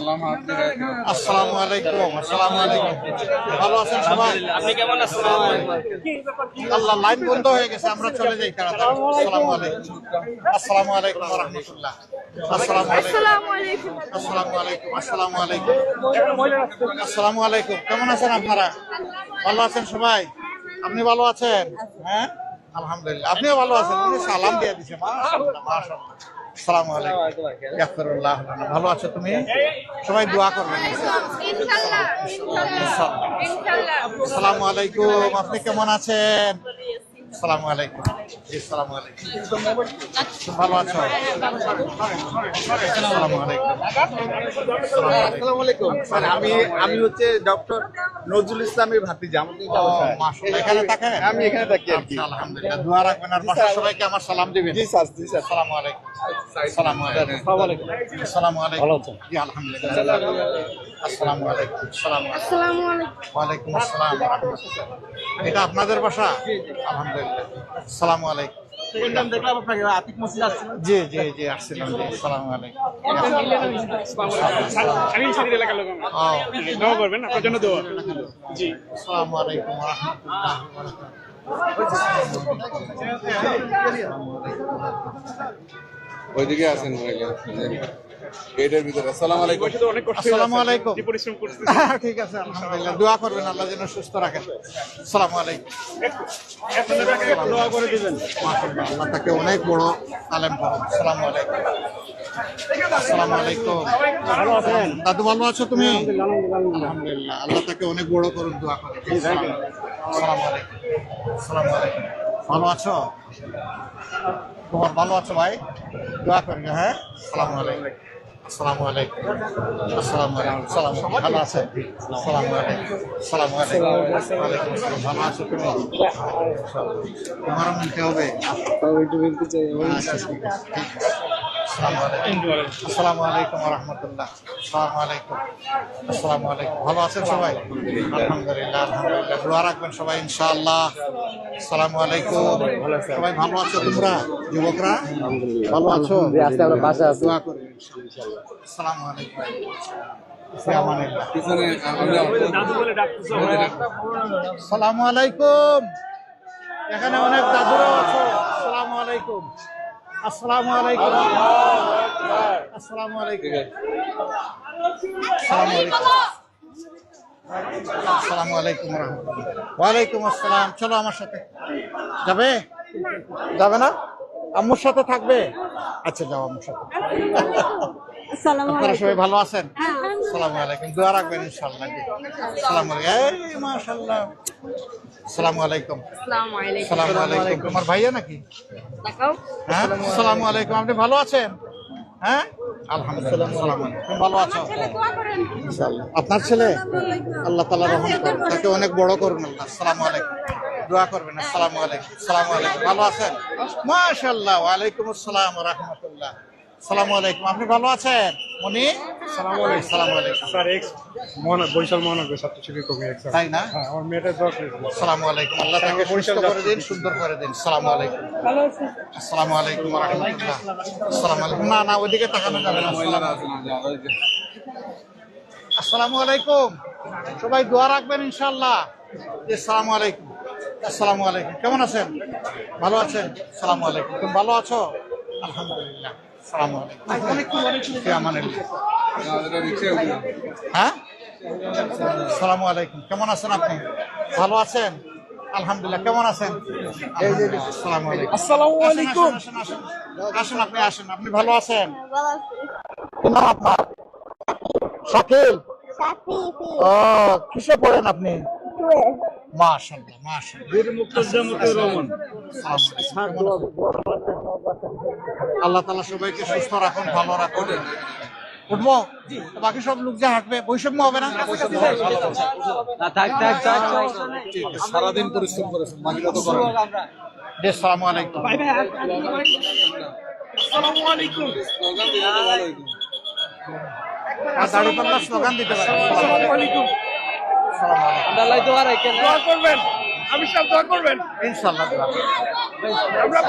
আসসালামু আলাইকুম। আসসালামু আলাইকুম। ভালো আছেন সবাই? আপনি কেমন আছেন? আল্লাহ, লাইন বন্ধ হয়ে গেছে, আমরা চলে যাই তাড়াতাড়ি। আসসালামু আলাইকুম। আসসালামু আলাইকুম ওয়া রাহমাতুল্লাহ। আসসালামু আলাইকুম। আসসালামু আলাইকুম। আসসালামু আলাইকুম। আসসালামু আলাইকুম। কেমন আছেন আপনারা? ভালো আছেন সবাই? আপনি ভালো আছেন? হ্যাঁ, আলহামদুলিল্লাহ। আপনিও ভালো আছেন? উনি সালাম দিয়ে দিছে। মাশাআল্লাহ, মাশাআল্লাহ। আসসালামু আলাইকুম। ইয়াগফিরুল্লাহ লানা। ভালো আছো তুমি? সবাই দোয়া করবেন ইনশাআল্লাহ। আসসালামু আলাইকুম। আপনি কেমন আছেন? আসসালামু আলাইকুম। জি, আসসালামু আলাইকুম। ভালো আছো? আসসালামু আলাইকুম। আসসালামু আলাইকুম স্যার, আমি হচ্ছে ডক্টর নজরুল ইসলামের ভাতিজা। আমাকে ও, মাশাআল্লাহ। এখানে থাকেন? আমি এখানে থাকি আর কি। আচ্ছা, আলহামদুলিল্লাহ। দোয়া রাখবেন আর বাসার সবাইকে আমার সালাম দিবেন। জি স্যার, জি স্যার। আসসালামু আলাইকুম। আসসালামু আলাইকুম। আসসালামু আলাইকুম। ভালো আছেন? জি, আলহামদুলিল্লাহ। আসসালামু আলাইকুম। আসসালামু আলাইকুম। আসসালামু আলাইকুম। ওয়ালাইকুম আসসালাম ওয়া রাহমাতুল্লাহ। এটা আপনাদের বাসা? আলহামদুলিল্লাহ। আসসালামু আলাইকুম। দেখলাম আপনাকে আতিক মসজিদ আসছিল। জি, জি, জি, আসছিলাম। জি, আসসালামু আলাইকুম। আমি শরীর এলাকার লোক। ও, দোয়া করবেন, আপনার জন্য দোয়া। জি। আসসালামু আলাইকুম ওয়া রাহমাতুল্লাহি ওয়া বারাকাতুহু। ওইদিকে আছেন গেটের ভিতরে। আসসালামু আলাইকুম। অনেক কষ্ট হয়ে আসসালামু যাচ্ছে। আলাইকুম। যে পরিশ্রম করতে ঠিক আছে, আলহামদুলিল্লাহ। দোয়া করবেন আল্লাহ যেন সুস্থ রাখেন। আসসালামু আলাইকুম। দোয়া করে দিবেন। মাশাআল্লাহ, আল্লাহ তাকে অনেক বড় আলেম করুন। আসসালামু আলাইকুম। আসসালামু আলাইকুম। ভালো আছেন? দাদু ভালো আছো তুমি? আলহামদুলিল্লাহ, আল্লাহ তাকে অনেক বড় করুন। দোয়া করেন। আসসালামু আলাইকুম। আসসালামু আলাইকুম। ভালো আছো? তোমার ভালো আছো ভাই? দোয়া করেন, হ্যাঁ? আসসালামু আলাইকুম। আসসালামু আলাইকুম। আসসালামু আলাইকুম। সালাম। ভালো আছেন? আসসালামু আলাইকুম। আসসালামু আলাইকুম। ওয়ালাইকুম আসসালাম। ভালো আছো তুমি? তোমারও মিলতে হবে। আচ্ছা, ঠিক আছে, ঠিক আছে। আসসালামু আলাইকুম। আসসালামু আলাইকুম ওয়া রাহমাতুল্লাহ। আসসালামু আলাইকুম। আসসালামু আলাইকুম। ভালো আছেন সবাই? আলহামদুলিল্লাহ, আলহামদুলিল্লাহ। দোয়া রাখবেন সবাই ইনশাআল্লাহ। আসসালামু আলাইকুম। সবাই ভালো আছো তোমরা? যুবকরা ভালো আছো? দোয়া করবেন ইনশাআল্লাহ। আসসালামু আলাইকুম। ফি আমানিল্লাহ। পিছনে দাদু বলে ডাকতেছে। আসসালামু আলাইকুম। এখানে অনেক দাদুরা আছে। আসসালামু আলাইকুম। আসসালামু আলাইকুম। আসসালামু আলাইকুম। আসসালামু আলাইকুম। আসসালামু আলাইকুম ওয়া রাহমাতুল্লাহ। ওয়ালাইকুম আসসালাম। চলো আমার সাথে। যাবে? যাবে না? আম্মুর সাথে থাকবে? আচ্ছা, যাও আম্মুর সাথে। আপনারা সবাই ভালো আছেন? আসসালামু আলাইকুম। দোয়া রাখবেন ইনশাআল্লাহ। আসসালামু আলাইকুম। এই মাশাআল্লাহ। আসসালামু আলাইকুম। আসসালামু আলাইকুম। তোমার ভাইয়া নাকি? হ্যাঁ, আসসালামু আলাইকুম। আপনি ভালো আছেন? হ্যাঁ, আলহামদুলিল্লাহ। আসসালামু আলাইকুম। তুমি ভালো আছো? ইনশাআল্লাহ। আপনার ছেলে? আল্লাহ তাআলা রহম করুন, তাকে অনেক বড় করুন আল্লাহ। আসসালামু আলাইকুম। দোয়া করবেন। আসসালামু আলাইকুম। আসসালামু আলাইকুম। ভালো আছেন? মাশাআল্লাহ। ওয়ালাইকুম আসসালাম ওয়া রাহমাতুল্লাহ। আসসালামু আলাইকুম। আপনি ভালো আছেন মনি? আসসালামু আলাইকুম। আসসালামু আলাইকুম। স্যার এক্স বরিশাল মহানগর ছাত্র শিক্ষক কবি এক স্যার। তাই না? হ্যাঁ, আমার মেয়েটা দশ আসসালামু আলাইকুম। আল্লাহ তাকে সুস্থ করে দিন, সুন্দর করে দিন। আসসালামু আলাইকুম। আসসালামু আলাইকুম ওয়া রাহমাতুল্লাহ। আসসালামু আলাইকুম। না না, ওইদিকে তাকানো যাবে না। মহিলারা আছেন। আসসালামু আলাইকুম। সবাই দোয়া রাখবেন ইনশাআল্লাহ। আসসালামু আলাইকুম। আসসালামু আলাইকুম। কেমন আছেন? ভালো আছেন? আসসালামু আলাইকুম। তুমি ভালো আছো? আলহামদুলিল্লাহ। আসসালামু আলাইকুম। ফি আমানিল্লাহ। হ্যাঁ, আসসালামু আলাইকুম। কেমন আছেন আপনি? ভালো আছেন? আলহামদুলিল্লাহ। কেমন আছেন? আসসালামু আলাইকুম। আসসালামু আলাইকুম। আসেন, আসেন, আসেন, আপনি আসেন। আপনি ভালো আছেন? ভালো আছি। কি নাম আপনার? শাকিল। সাথী ও, কিসে পড়েন আপনি? মাশাআল্লাহ, মাশাআল্লাহ। বীর মুক্তিযোদ্ধা রহমান। আল্লাহ তাআলা সবাইকে সুস্থ রাখুন, ভালো রাখুন। উঠবো? বাকি সব লোক যা হাঁটবে, বৈষম্য হবে না? সারাদিন পরিশ্রম করেছেন, বাকিটা তো করেন। আসসালামু আলাইকুম। আসসালামু আলাইকুম। স্লোগান দিলে তো ভালোই। আর দাঁড়িপাল্লা স্লোগান দিতে পারে। আসসালামু আলাইকুম। দোয়া করবেন, আমি সব দোয়া করবেন। ইনশাআল্লাহ দোয়া করব। আমরা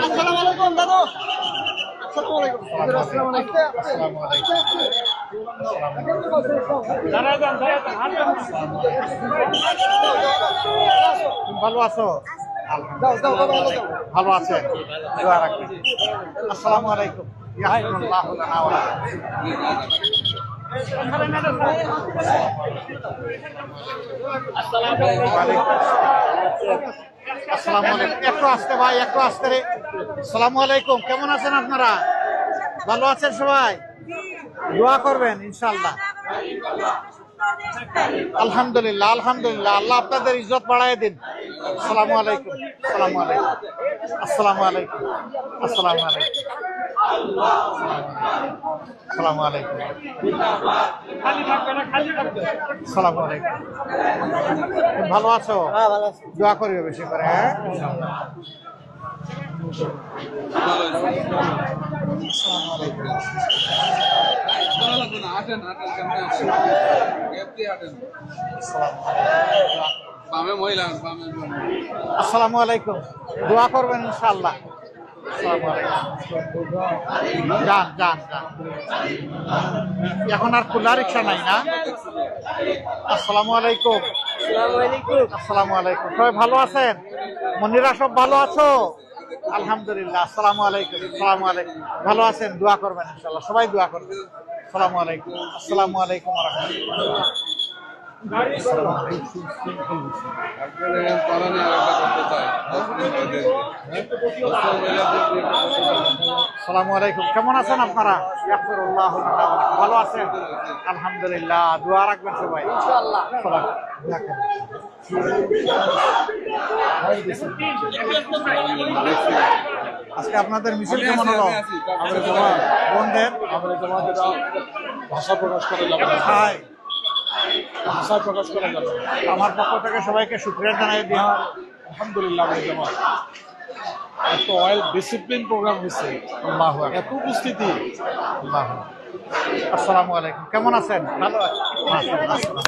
আসসালামু আলাইকুম দাদু। আসসালামু আলাইকুম। আসসালামু আলাইকুম। তুমি ভালো আছো? ভালো আছেন? দোয়া রাখবেন। আসসালামু আলাইকুম। ইয়াহদিল্লাহু লানা ওয়া লাকুম। আসসালামু আলাইকুম। একটু আসতে ভাই, একটু আসতে রে। আসসালামু আলাইকুম। কেমন আছেন আপনারা? ভালো আছেন সবাই? দোয়া করবেন ইনশাআল্লাহ। আলহামদুলিল্লাহ, আলহামদুলিল্লাহ। আল্লাহ আপনাদের ইজ্জত বাড়ায় দিন। আসসালামু আলাইকুম। আসসালামু আলাইকুম। আসসালামু আলাইকুম। আসসালামু আলাইকুম। আসসালামু আলাইকুম। আসসালামু আলাইকুম। তুমি ভালো আছো? দোয়া করিও বেশি করে, হ্যাঁ? আসসালামু আলাইকুম। দোয়া করবেন ইনশাআল্লাহ। আসসালামু আলাইকুম। যান যান যান। এখন আর খোলা রিক্সা নাই না? আসসালামু আলাইকুম। আসসালামু আলাইকুম। সবাই ভালো আছেন? মনিরা সব ভালো আছো? আলহামদুলিল্লাহ। আসসালামু আলাইকুম। আসসালামু আলাইকুম। ভালো আছেন? দোয়া করবেন ইনশাআল্লাহ। সবাই দোয়া করবেন। আসসালামু আলাইকুম। আসসালামু আলাইকুম ওয়া রাহমাতুল্লাহ। আসসালামু আলাইকুম। কেমন আছেন আপনারা? ইয়াগফিরুল্লাহু লানা ওয়া লাকুম। ভালো আছেন? আলহামদুলিল্লাহ। দোয়া রাখবেন সবাই ইনশাআল্লাহ। আজকে আপনাদের মিছিল কেমন হলো? বন্ধের ভাষা প্রকাশ করা যাবে না। হাই, ভাষা প্রকাশ করা যাবে না। আমার পক্ষ থেকে সবাইকে শুকরিয়া জানাই দিই। আলহামদুলিল্লাহ ভাই জামাত। এত ওয়েল ডিসিপ্লিন প্রোগ্রাম হয়েছে, আল্লাহু আকবার। এত উপস্থিতি। আল্লাহু আকবার। আসসালামু আলাইকুম। কেমন আছেন? ভালো আছি। মাশাআল্লাহ।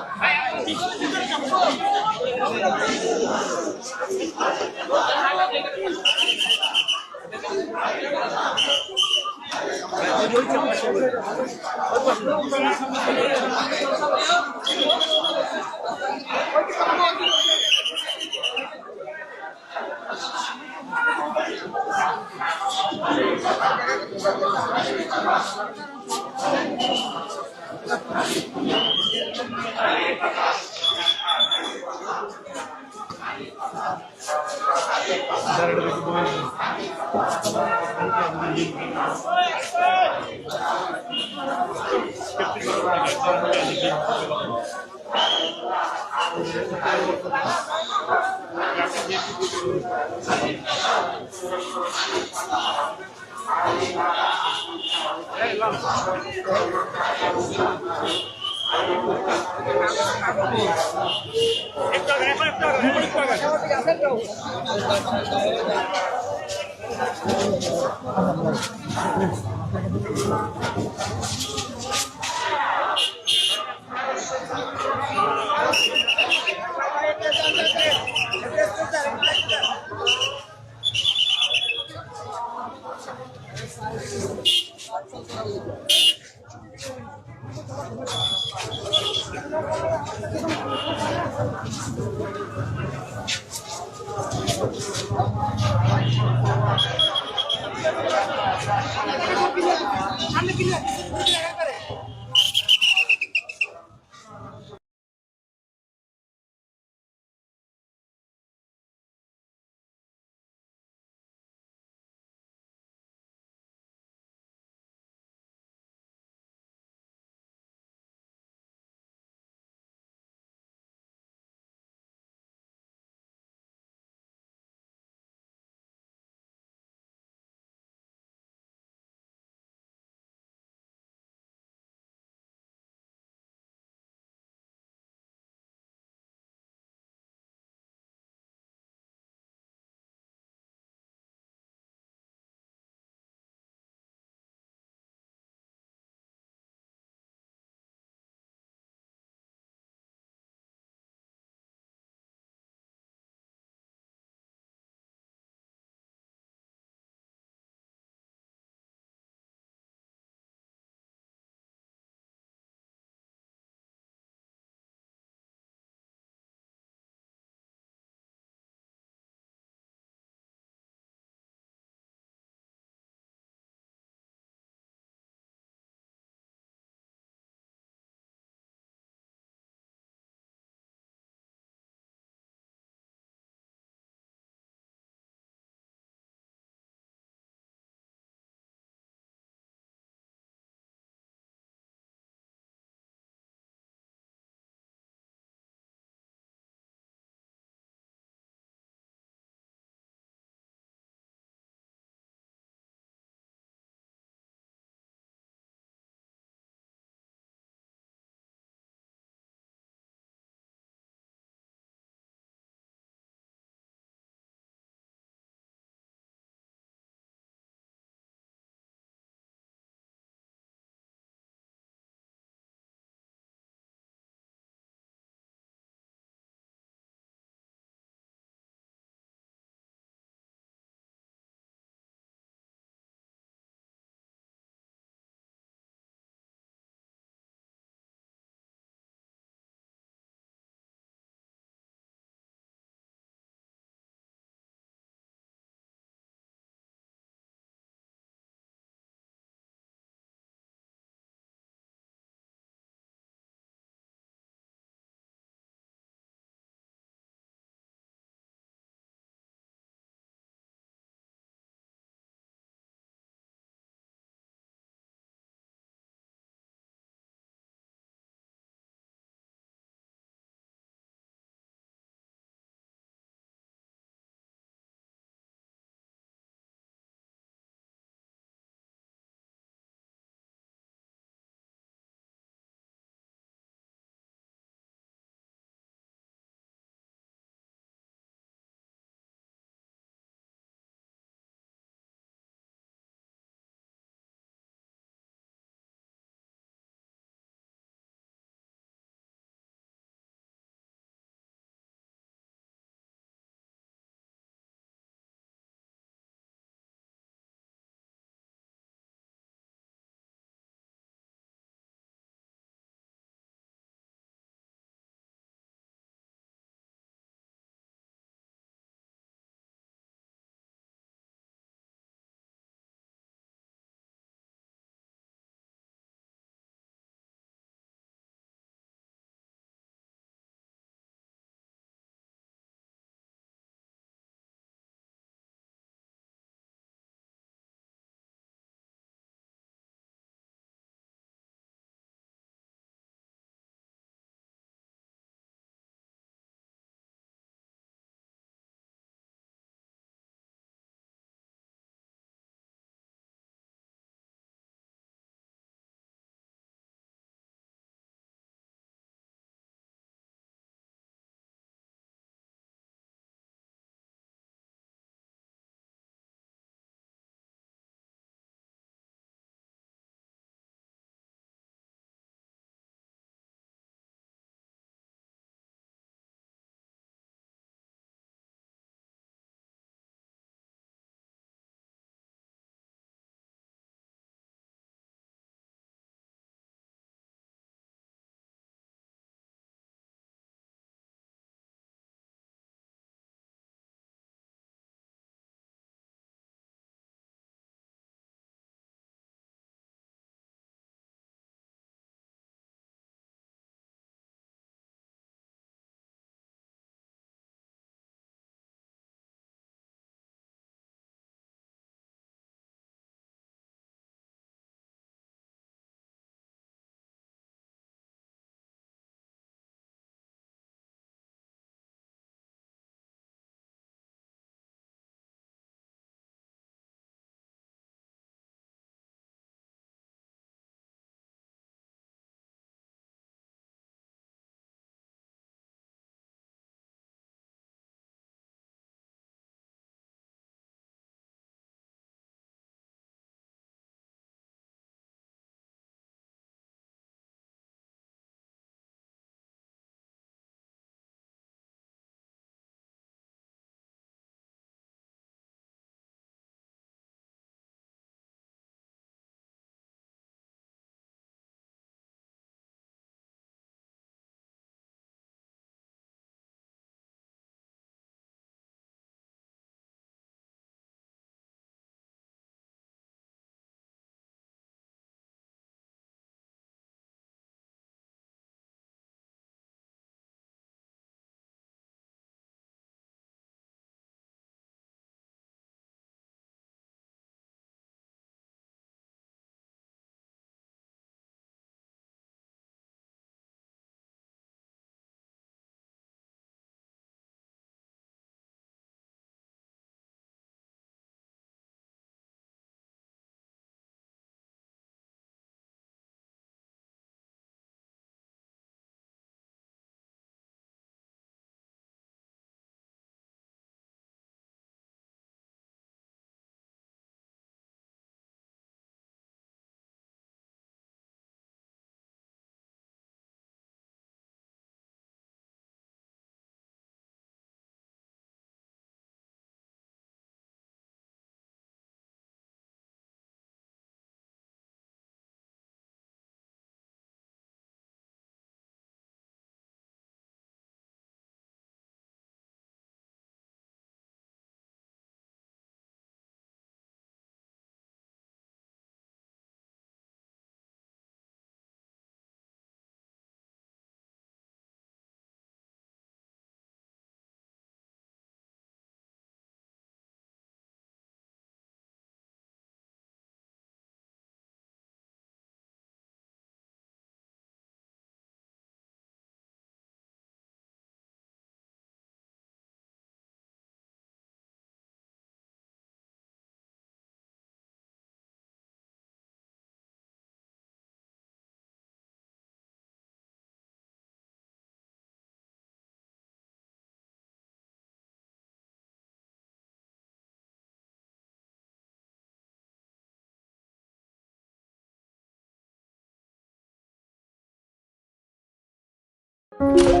আলাইকুম